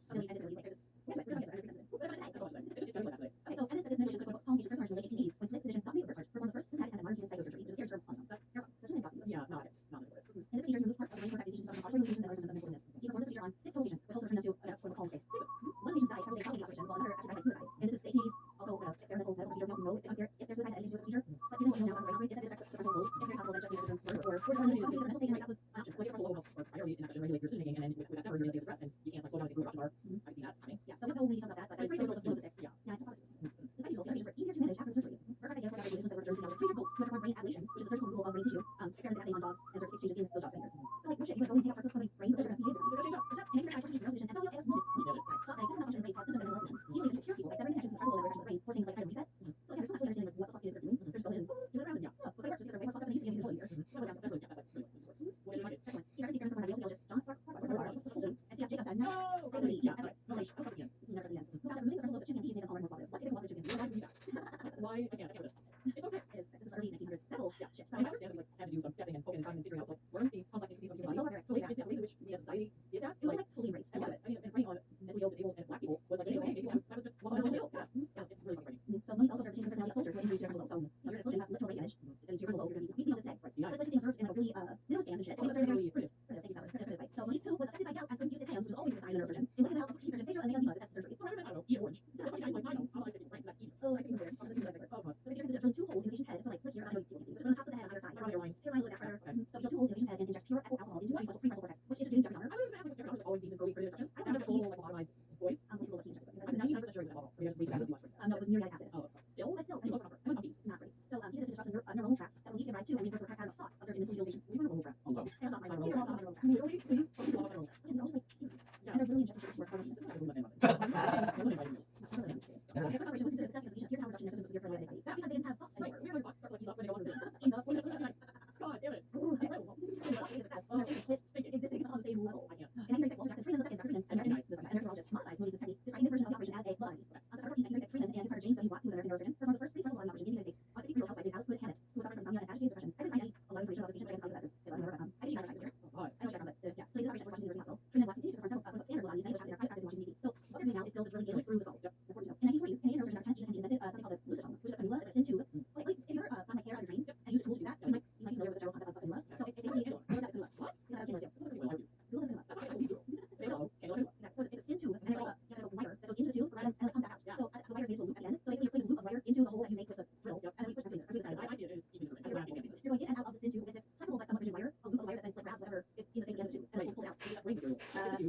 abilities and disabilities. Like, there's just, we have to get to it. We're not That's all I'm saying. It's Okay, so evidence that this manipulation could quote calm patients first emerged in the late 1880s when Smith's physician Dr. Ember performed the first systematic attempt at modern human psychosurgery, which is a scary term. Awesome. That's terrifying. Such an important. yeah, not for it. In this procedure, he removed parts of the brain cortex of patients who suffered from auditory limitations and other symptoms of mental illness. He performed the procedure on 6 total patients, with hopes of returning them to a quote calm state. One patient died several days following the operation, while another actually died by suicide. And this is the 1880s, also experimental medical procedure. We don't know if there's suicide at any of the procedure, but given what we know now about brain operates, if it affects the frontal lobe, it's very possible that just the symptoms worse or the mental state, and like that was an option. Like if our low health or priority in that situation regulates your decision making, and then with that severed, you're in a state of stress, and you can't like slow down things where your options are. I've seen that happening. Yeah, so we don't know many details about that, but But it's it's pretty still close to the 6. yeah. Yeah, I thought the patients were easier to manage after surgery. Workers identified that regulations that were germ physiological groups who performed brain ablation, which is a surgical removal of brain tissue, experiments happening on dogs and observed exchanges in those dogs' fingers. So like, no shit, you would go and take out parts of somebody's brains, those are going to behave differently. They're gonna change up. And if you're a physician, and they'll ask moments. So that exists in the function of the brain cause symptoms and mental functions. He believes you cure people by severing connections in the frontal lobe and the brain, forcing like kind of reset. So again, there's not fully understanding like what the fuck it is they're doing. They're just going in, do it around, and yeah. Well, so it works just because they're way more fucked up than they used to be and control easier. So it works out. That's really, yeah, that's like really what is it? Excellent. He read these experiments from radiologist John Fulton, and C.F. Jacobs said, no, Yeah, that's right. no, like, That's the end. who found that removing the frontal lobes of chimpanzees made them calmer and more cooperative. What is it called chimpanzees? Why do we do that? Why? I can't with this. It's so sick. This is early 1900s medical shit. So I understand that like had to do some guessing and poking and trying and figuring out like learn the complex intricacies of the human body. So barbaric. The ways in which we as a society did that. It was like fully embraced. I love it. I mean, and preying on mentally ill, disabled, and black people was like, hey, maybe that was just one of those deals. Yeah, it's really frustrating. So monks also started changing the personality of soldiers who had injuries to their frontal lobe. So you're an explosion, got literal brain damage to your frontal lobe. You're going to be weeping on this day. Right, yeah. Like this is observed in like really minimum scans and shit. Oh, that's really primitive. Thank you, Tyler. Primitive, right? So when who was affected by gout and couldn't use his hands, which is always a sign of a neurosurgeon, and looked at the health of the chief surgeon, Pedro, and they got the test surgery. So rather than, I don't know, eat an orange. That's why guys like, I know, I'll ice cream, right? So that's easy. Oh, I think it's weird. Oh, this is weird. Oh, God. The procedure consists of drilling 2 holes in the patient's head. So like, click here, I know you can see, but on the tops of the head on either side. Around your line. Here, line, look at further. Okay. So you drill 2 holes in the patient's head and inject pure alcohol into the prefrontal cortex, which is just giving Jeffrey Dahmer. I was just asking if always these early primitive sections. I don't have total like lobotomized boys. We'll look at the injector. I'm 99% sure it was alcohol. Maybe I just wasted acid too much. No, it was muriatic acid. Oh, still? But still, Too close for comfort. I mean, it's not great. So he did this to disrupt neuronal traps that will lead to rise to and reverse the pattern of thought observed in mentally ill patients. We were a roll trap. Oh, no. Hands off my neuronal trap. Literally, please, please off my roll trap. Again, they're all just like theories. Yeah. And they're really injector shapes work harder than This this. is not a good about this. Really inviting you. The first operation was considered a success because the patient appeared to have a reduction in their symptoms of severe paranoid anxiety. That's because they didn't have thoughts Right, anymore. we have like thoughts start to like ease up when they go on this. Ease up. When it nice. God damn it. I read results. Thoughts is a success. They're able to quit existing on the same level. I can't. In 1936, Walter Jackson Freeman II, Dr. Freeman, an American neurologist, modified Moody's technique, describing his version of the operation as a blood. On September 14, 1936, Freeman and his partner James W. Watts, who was an American neurosurgeon, performed the first prefrontal blood operation in the United States on a 63-year-old housewife named Alice Hood Hammett, who was suffering from insomnia and agitated depression. I couldn't find a lot of information about this patient, but I guess eyeglasses. I think she died of here. Oh, God. I know she died from it. Yeah. So he did this operation at Washington University Hospital. Freeman and Watts continued to perform several standard blood bodies, many of which happened in their private practice in Washington, D.C. So what they're doing now is still the drilling in through the skull. Yep. It's important to know. In the 1940s, Canadian neurosurgeon Dr. Kenneth G. Lindsay invented something called a lucitome, which is a cannula. It's a thin tube. Like, if you're on like hair out of your drain and use a tool to do that, you might be familiar with the general concept of a cannula. So it's basically a cannula. What is that? What? Is that a cannula too? This is really well used. Google is a cannula. That's why I believe you. Say hello. Okay, hello. Exactly. So it's a thin tube, and there's like there's a wire that goes into the tube, and then it comes back out. So the wire is made into a loop at the end. So basically, you're putting this loop of wire into the hole that you make with the drill, and then we push between this. I see it as deeply discernment. I'm laughing against it. You're going in and out of this thin tube with this flexible but somewhat rigid wire, a loop of wire that then like grabs whatever is in the same end of the tube, and then pulls it out. That's brain material.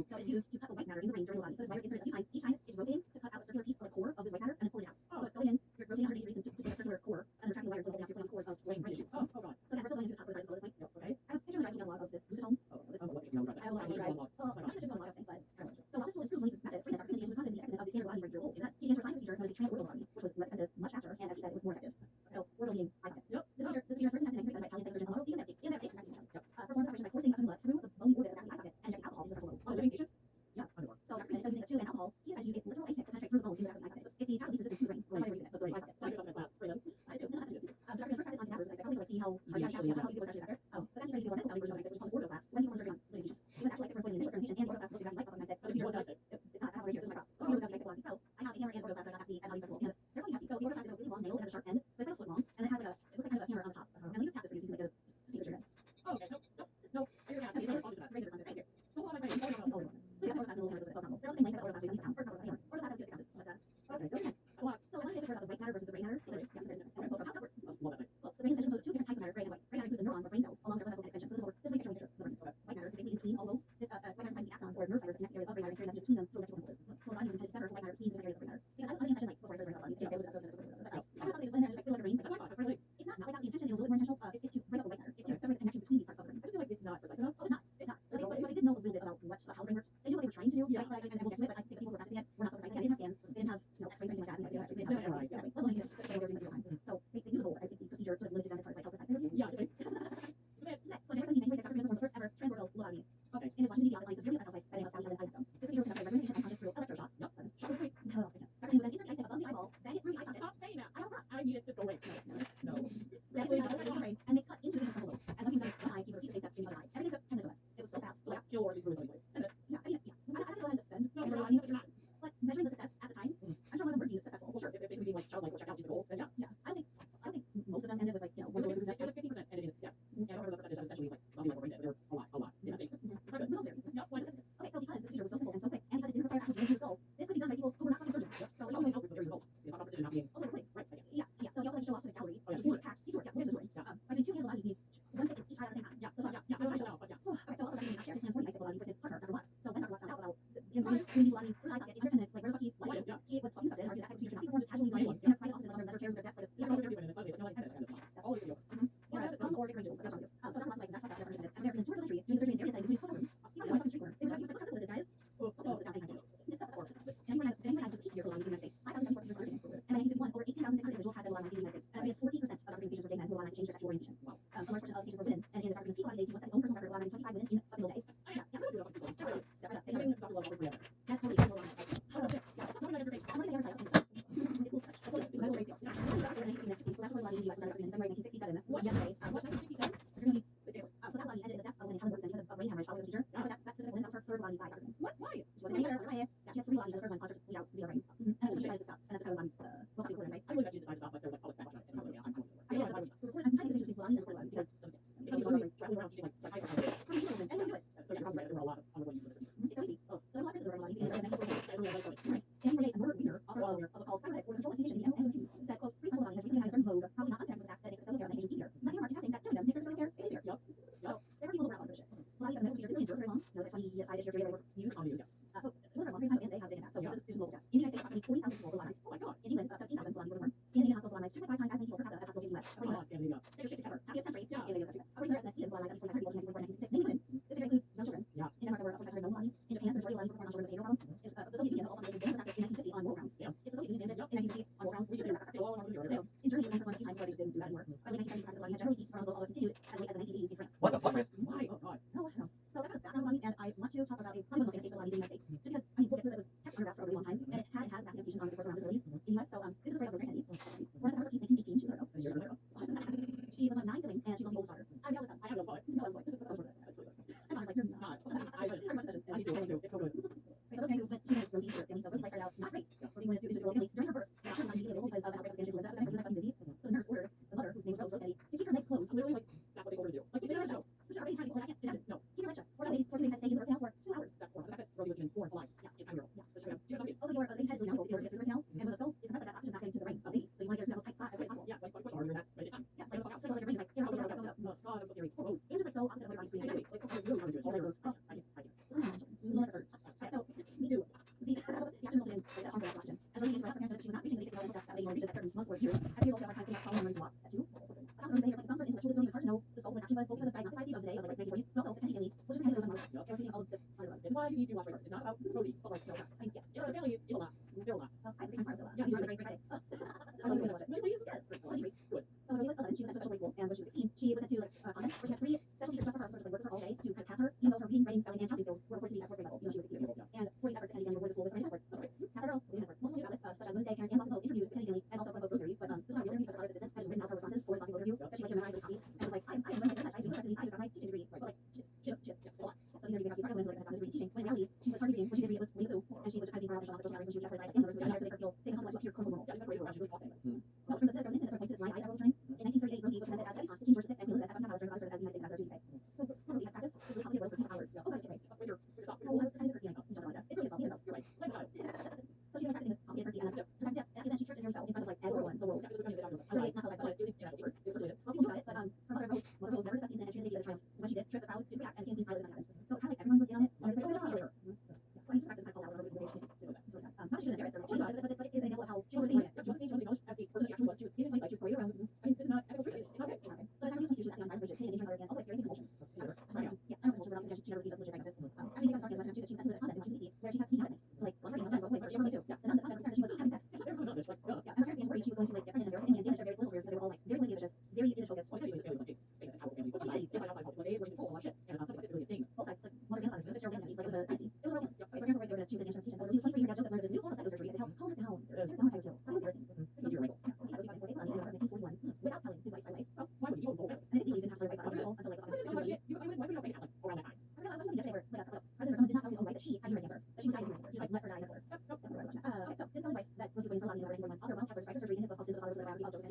So it's used to cut the white matter in the brain during the body. So this wire is inserted a few times. Each time it's rotating to cut out a circular piece of the core of this white matter and then pulling it out. So it's going in, you're rotating 180 degrees to get a circular core, and then retracting the wire and pulling out your cores of brain tissue. Oh, oh God. So again, we're still going into the top side of this point. Yep, okay. I have pictures of the diagram of this lucitome. Oh, this is what interesting. I will not describe. Well, I think it should go on a lot of things, but I don't know. So while this tool improved Lindsay's method, Freeman, Dr. Freeman began to respond to the effectiveness of the standard body regular holds. He began to refine the procedure known as a transorbital body, which was less expensive, much faster, and as he said, it was more effective. So orbital meaning Isaac. Yep. This procedure first tested in 1937 by Italian psychosurgeon Alvaro Fiumetti, performed the operation by forcing a cannula through the bony orbit around the eye socket and injecting alcohol into the frontal lobe. Oh, living patients? Yeah. Underbar. So Dr. Freeman, instead of using a tube and alcohol, he decided to use a literal ice pick to penetrate through the bone into the eye socket. So it's the path of least resistance to the brain. That's why they were using it, the eye socket. So I guess that's class. Freeman. I do. Dr. Freeman first practiced on cadavers, and I probably should like see how easy it was actually back there. Oh, but then he started using a more medical sounding version of ice pick, which was called orbital glass, when he performed surgery on living patients. It was actually like for the initial fermentation, and the orbital glass looked exactly like buffalo ice pick. That's just It's not. I have it right here. This is my prop. So it was ice pick belonging. So I have the hammer and orbital glass, and I got the antibodies festival, and they're really hefty. So the orbital glass is a really long nail. It has a sharp end, but it's like a foot long, and it has like it looks like kind of a hammer on the top. And we just tap this for you so you can like just speak with your head. Oh, okay. No. I hear that. I responded to that. Raise it or something. Right here. Hold Right. Yeah, very nice. Okay. So how that works. Love that site. Well, the brain extension goes two different types of matter, gray and white. Gray matter includes the neurons or brain cells, along with other vessels and extensions. So this is a picture of the brain. White matter is basically in between all those. This white matter provides the axons or nerve fibers that connect areas of brain matter and carry messages between them through electrical impulses. So the body uses intent to sever white matter between different areas of brain matter. Because I was under the impression, like before I started learning about bodies, I was I thought it was when matter is like still under brain. That's what I thought. That's really nice. It's not like that. The intention is a little bit more intentional. It's to break up the white matter. It's to separate the connections between these parts of the brain. I just feel like it's not precise enough. Oh, it's not. It's not. But they did know a little bit about how the brain works. They knew what they were trying to do. Yeah. Right? And we'll get to it. But I think the people who were practicing it were not so precise. They didn't have scans. They didn't have X-rays or anything like that. They didn't have MRIs. Exactly. Let alone anything that they were doing at the time. So they knew the goal. I think the procedure sort of limited them as far as like how precise they would be. Yeah, I think. So January 17, 1926, Dr. Freeman performed the first ever transorbital lobotomy. Okay. In his Washington, D.C. office, severely oppressed by the Sally Helen Einstein. This procedure was conducted by regulation unconscious through electroshock. Yep. Shock and sleep. No, okay. Dr. Freeman then insert the ice pick above the eyeball, bang it through the eye socket. Stop saying that. I don't know. I need it to go away. No. Bang it through the eye socket, brain, and they cut into the frontal lobe. And once he was done one eye, he would repeat the same step in the other eye. Everything took 10 minutes or less. It was so fast. So like kill or at least ruin somebody's life. And it's Yeah, I mean, yeah. I don't know how to defend. no, the you're not. lobotomies, You're not. but measuring the success at the time, I'm sure one of them were deemed successful. Well, sure. If basically being like childlike or checked out is the goal, then yeah. Yeah, I don't think most of them ended with like, It one was of those like 15% ended in death. And I don't remember the percentage. That's essentially like zombie like brain dead. There were a lot. Yeah, it's not good. It's not very. Yeah, why? Okay, so because the procedure was so simple and so quick, and because it didn't require actual drainage of the skull, this could be done by people who were not fucking surgeons. Yeah. So Which also didn't help with the results. It's not about precision not being also recording. right. Like, Yeah. So he also had to show off to the gallery. Oh, yeah, He toured, packed. He toured, yeah, we're touring. Yeah. By doing two handle bodies, you need one thing each eye at the same time. yeah. So, Yeah. I don't know, but yeah. Okay, so also Dr. Freeman shared his hands holding bicycle body with his partner, Dr. Watts. So when Dr. Watts found out about his doing these bodies through the eye socket in under 10 minutes, like where the fuck he Yeah. he was fucking disgusted and argued that type of procedure should not be performed just casually by anyone in their private offices under leather chairs with their desks like Yeah, so they're doing it, and suddenly it's like, no, like 10 minutes, and then all is video. yeah, some or different rangers. That's what I'm doing. So Dr. Watts like that's what Dr. Freeman did. And they're in tour of the country doing surgery in various sites, including hotel rooms. He probably went on street corners. It was just like, look how simple this is, guys. Oh, It's not very nice. And anyone had was peak year for lobotomies in the United States. 5,074 procedures were undertaken. And in 1951, over 18,600 individuals had been lobotomized in the United States. And estimated 40% of Dr. Freeman's patients were gay men who were lobotomized to change their sexual orientation. Wow. A large portion of patients were women. And in Dr. Freeman's peak lobotomy days, he once set his own personal record of lobotomizing 25 women in a single day. Yeah, I'm gonna do that on people. Step right up. Step right up. Giving Dr. Love for free evidence. Yes, totally. Totally lobotomized. Oh, that's it. Yeah, it's not really nice. I'm going to the other side. It's cool. It's cool. It's metal ratio. Yeah. The last one lobotomy in the U.S. was in February 1967. What? Yesterday. What, 1967? You're going to need so that lobotomy ended in the death of a woman, Helen Wilson, because of a brain hemorrhage following the procedure. So that's specific woman. That was her third lobotomy by Dr. Freeman. What? Why? She wasn't any better. Yeah, she had 3 lobotomies. The third one caused her to bleed out the other brain. And that's when she decided to stop. And that's how lobotomies will stop being recorded, right? I really bet you decide to stop, but there's like public backlash on it. And I was like, yeah, I'm I not know, going to I'm trying to distinguish between lobotomies and recorded lobotomies because because he's traveling around teaching like psychiatrists. for sure, and you do it. So yeah, probably right. There were a lot of unavoidable uses of this procedure. It's so easy. Oh, so there's a lot of criticism of lobotomies in the 1948. That's really like Right. And he a murder leader offered a book called Cybernetics for the Control of Communication in the Animal Energy. Said, quote, pre-frontal lobotomy has recently had a certain vogue, probably not unconnected with the fact that it makes cellular care of medications easier. Not even marketing that killing them makes their cellular care easier. Yep. So there were people who were out on this shit. Lobotomies as a medical procedure typically endure very long. You know, it's like 25-ish year period where they were used. on the use. Yeah. So it was a long period of time and they have big impact. So there's global stats. In the United States, approximately 40,000 people were lobotomized. Oh my god. In England, 17,000 lobotomies were performed. Scandinavian hospitals lobotomized 2.5 times as many people per capita as hospitals in the US. Come on, Scandinavia. Take a shit together. Happiest country, Yeah. Scandinavia's country. According to their estimate, Sweden lobotomized 2,500 people in 1944 and 1966. Mainly women. This figure includes young children. Yeah. In Denmark, there were 4,500 known lobotomies. In Japan, the majority of lobotomies were performed on children with behavioral problems. The Soviet Union also made practice in 1950 on war grounds. Damn. If the Soviet Union banned it in 1950 on war grounds, We could do that. Alone on the earlier. in Germany, it was performed a few times before they just didn't do that anymore. By the late 1970s, practice of lobotomy had generally ceased from although continued as late as the 1980s in France. What the fuck, man? Why? Oh god. No, I don't know. So that's the background of lobotomies, and I want to talk about probably one of the most famous cases of lobotomies in the United States. Just because, I mean, we'll get to it, it was kept under wraps for a really long time, and it has massive implications on discourse around disabilities in the US. So this is the story of Rosemary Kennedy. Born September 13th, 1918, she was a A year earlier. She was one of 9 siblings, and she was the oldest daughter. I mean, I was a son. I have no thought. No, I was like, That's really good. That's really good. my mom was like, you're not. I Very much such a- I do too. It's so good. So Rosemary, who went, she had Rosie for family, so Rosie's life started out not great. Yeah. Rosie went into a family. During her birth, the doctor was immediately available because of an outbreak of standard influenza. But the next week, busy. So the nurse ordered the mother, whose name was Rose Kennedy, to keep her legs closed. Clearly, like, that's what they told her to do. Like, you say that show. She's already trying to hold. I can't imagine. No. Keep your legs shut. Four ladies had to stay in the birth canal for 2 hours. That's horrible. The fact that Rosie was even born alive. Yeah. It's kind of real. Yeah. She was something. Also, your lady's head is really young, in order to get through the birth canal, and with a soul, it's impressive that oxygen's not getting to the brain of the baby. So you want to get her through that most tight spot as quick as possible. Yeah, it's like push harder than that, but it's time. Yeah, like so like your brain's like, get out, get out, get out, get out. Oh god, that was so scary. Poor Rose. It's just like so opposite of what your body's doing. Exactly. Like, something really hard to do. All those. Oh, I can't. those are my children. So like third. Okay, so me too. The action resulted in like, that harmful oxygen. As Rosie engaged her health, her parents noticed she was not reaching the basic developmental steps that lady reaches at certain months or years. At 2 years old, she had hard time sitting up tall and learning to walk. At 2, Rose's behavior reflects some sort of intellectual disability. It was hard to know the scope of when action was, both because of diagnostic crises of the day of the late 1940s, but also the Kennedy family was just trying to lose a mother. Yep. They were seeing all of this under This is why you need to watch my It's not about Rosie, but like, no. I mean, yeah. You know, this family is a lot. They're a lot. Well, I speak tomorrow, so Yeah, these are the great Friday. I love watch it. Please. Yes. Good. Well, she reads. Good. So when Rosie was 11, she was sent to special grade school, and when she was 16, she was sent to like a convent where she had 3 special teachers just for her, sort of like work with her all day to kind of pass her, even though her reading, writing, spelling, and counting skills were reported to be at 4th grade level, even though she was 16 years old. Yeah. And for these efforts, Kennedy family rewarded the school with writing test work. Pass her girl, reading test work. Multiple news outlets, such as Wednesday, Parents, and Boston Globe interviewed the Kennedy family, and also quote unquote Rosemary, but this was not a real interview because her artist assistant had just written out her responses for the Boston Globe interview that she like to memorize with a copy, and was like, I enjoy my very much. I do so much of these. I just got my teaching degree, but like, shit, a lot. So these are reasons why she's arguing about teaching. When in reality, she was hardly reading. When she did read, it was Winnie the Pooh, and she was just trying to be more official on social hours when she was asked by the family members who were there to make her feel safe and comfortable to appear quote unquote normal. Yeah, she's not great. She really talks to him. Well, for instance, there was an incident that took place in July at Rose's time. In 1938, Rosie was presented as deputy consul to King George VI and Queen Elizabeth at Buckingham Palace during the father's service as the United States ambassador to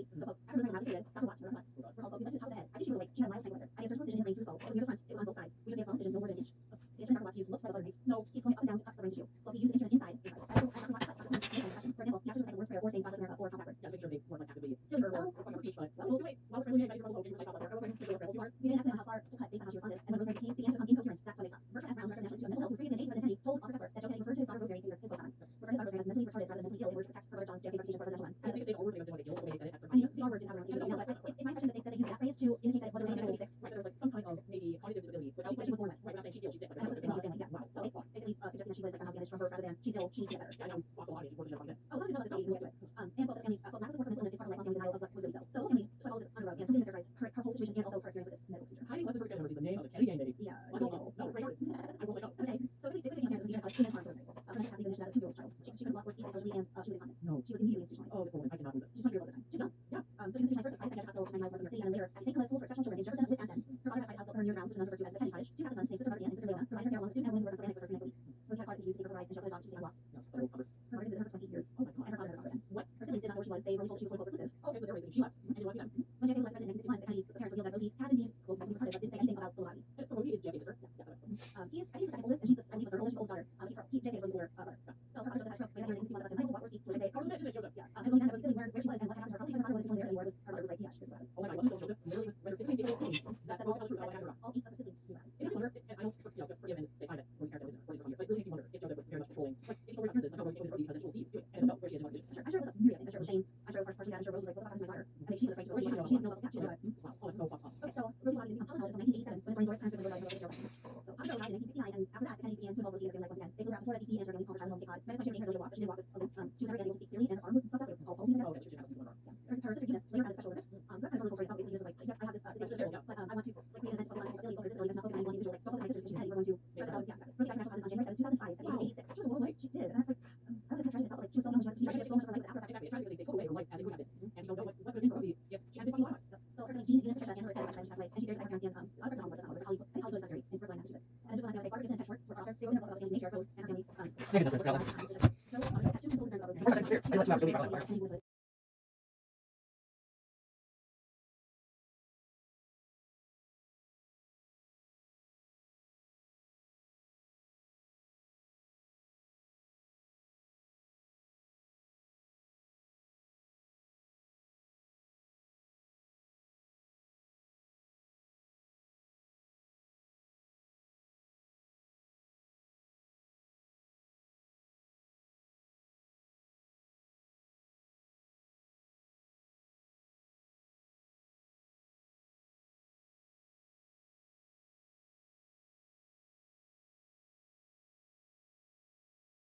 Right? So after Rosemary Robbins stated, Dr. Watts, were called, you went to the top of the head. I think she was like, she had a mild type cancer. I had a surgical incision in the brain through the skull. It was near the front, it was on both sides. We just had a small incision, no more than an inch. The instrument Dr. Watts used looked like a butter knife. No, he's going up and down to cut the brain tissue. Well, he used an instrument inside. Dr. Watts cut Dr. Quinn, questions. For example, he asked her to recite a word's prayer or saying God bless America or count backwards. Yeah, just make sure they weren't like actively killing her or fucking her speech, but that was wait. While we're trying to make okay, recite God bless America, okay, make sure we're you are. We didn't ask them how far to cut based on how she responded. And when Rosemary began to become incoherent, that's when they stopped. Bertram S. Brown, director of the National Institute of Mental Health, who was previously engaged with Kennedy, told Arthur Kessler that Joe Kennedy referred to his daughter Rosemary as his ghost son. Referring to Rosemary as mentally retarded rather than mentally ill in order to protect her brother John's JFK's reputation for presidential run. I think they say all word they was like ill the way they said it at I mean, the R word didn't have a reputation, but it's my impression that they used that phrase to indicate that it wasn't going to be fixed. Right, there was like some kind of maybe cognitive disability without She was born with. right, not saying she's ill, she's sick, but And it was the there's family, yeah. wow, So that's fuck. basically suggesting that she was like somehow damaged from birth rather than she's ill, she needs to get better. Yeah, I know lots of audience reported on it. Oh, not to know that it's not easy to get to it. And both the families, lack of support for mental illness is part of lifelong denial of what was really so. So the whole family took all of this on the road and completely mischaracterized her whole situation and also her experience with this medical procedure. Hiding less than perfect memories is the name of the Kennedy gang, baby. Yeah, I won't go. No, great words. I won't let go. Okay, so they put the camera in the procedure like 2 minutes on Rosemary. Her capacity to out a 2-year-old child. She couldn't walk or speak intelligibly and she was incontinent. No. She was immediately institutionalized. Oh, this woman, I cannot believe this. She's 20 years old this time. She's young. Yeah. So she was institutionalized first at Christ Hospital, which is 9 miles north of New York City, and then later at St. Nicholas School for Exceptional Children in Jefferson, Wisconsin. Her father had Hospital, her near grounds, which is now referred to as the Kennedy Cottage. Two Catholic nuns named Sister Margaret Ann and Sister Leona provided her care along with student and women who worked on ceramics with her free nights a week. Rosie had a car that could be used to take her for rides, and she also had a dog to take on walks. No, several covers. Her mother had been with her for 20 years. Oh my god. And her father never saw her again. What? Her siblings did not know who she was. They were only told she was quote reclusive. Okay, so there was, and she left. And you want to see them. When JFK was elected president in 1961, the Kennedys, the parents revealed that Rosie had indeed quote mentally retarded, but didn't say anything about the lobby. So Rosie is JFK's sister. Yeah, that's it. He's I think he's the second oldest, and she's I believe the third oldest, she's the oldest daughter. JFK is Rosie's older brother. So her father just had a stroke later in 1961 about the time to walk Rosie, which I say, Oh, isn't it Joseph? yeah. And Rosie found out Rosie's siblings where she was and what happened to her. Probably because her father wasn't there anymore. Her mother was like, yeah, she's just Oh my god, wasn't Joseph literally was when physically people saying that Rosie told the truth about what happened to her? all 8 of the siblings knew that. It makes me wonder, and I don't, just forgive and say fine that Rosie's parents have visited her, Rosie's from here, so it really makes me wonder if Joseph was very much controlling. Like, if so weird appearances, like, oh, Rosie, because then people see you do it, and don't know where she is in one position. I'm sure it was a myriad things. I'm sure it was shame. I'm sure it was partially that. I'm sure Rosie was like, what the fuck happened to my daughter? I mean, she was afraid to Rosie. She didn't know about that. She didn't know about it. Wow, oh, that's so fucked up. Okay, so Rosie Lobby didn't become public knowledge until 1987 when his endorsed parents were going to go to the So Papa died in 1969, and after that, the Kennedys began to involve Rosie in their family life once again. They flew her out to Florida, D.C., and her family called her child home, thank God. That is why she didn't able to walk, but she did walk with she was never able to speak clearly, and her arm was fucked up. It was called palsy, I guess. Oh, okay, so she didn't have to use one of ours. Her sister Eunice later had a special Olympics. So that's kind of a little story itself. Basically, just like, yes, I have this disease, but I want to like create an event focused on disabilities, older disabilities, not focus on any one individual. Like, don't focus on my sisters, because she's Kennedy. We're going to start this out. Yeah, exactly. Rosie got international classes on January 7th, 2005, at the age of 86. Such a long life. She did, and that's like, that was a tragic itself. Like, she was so young, she had so much of her life after that. Exactly, it's tragic because they took away her life as it could have been, and you don't know what could have been for Rosie if she had been fucking alive. So her name is Jean Eunice Patricia, and her attended by she passed away, and she's very excited parents, and it's not a Hollywood, that's not Hollywood, it's Hollywood Cemetery in Brookline, Massachusetts. And just want to say, Barbara Dixon and Ted Schwartz were authors. They wrote a book about the family's nature, ghosts, and her family. Make a difference, Ellen. So, I have two considerable concerns about Rosemary. Here, let you have to leave. And he would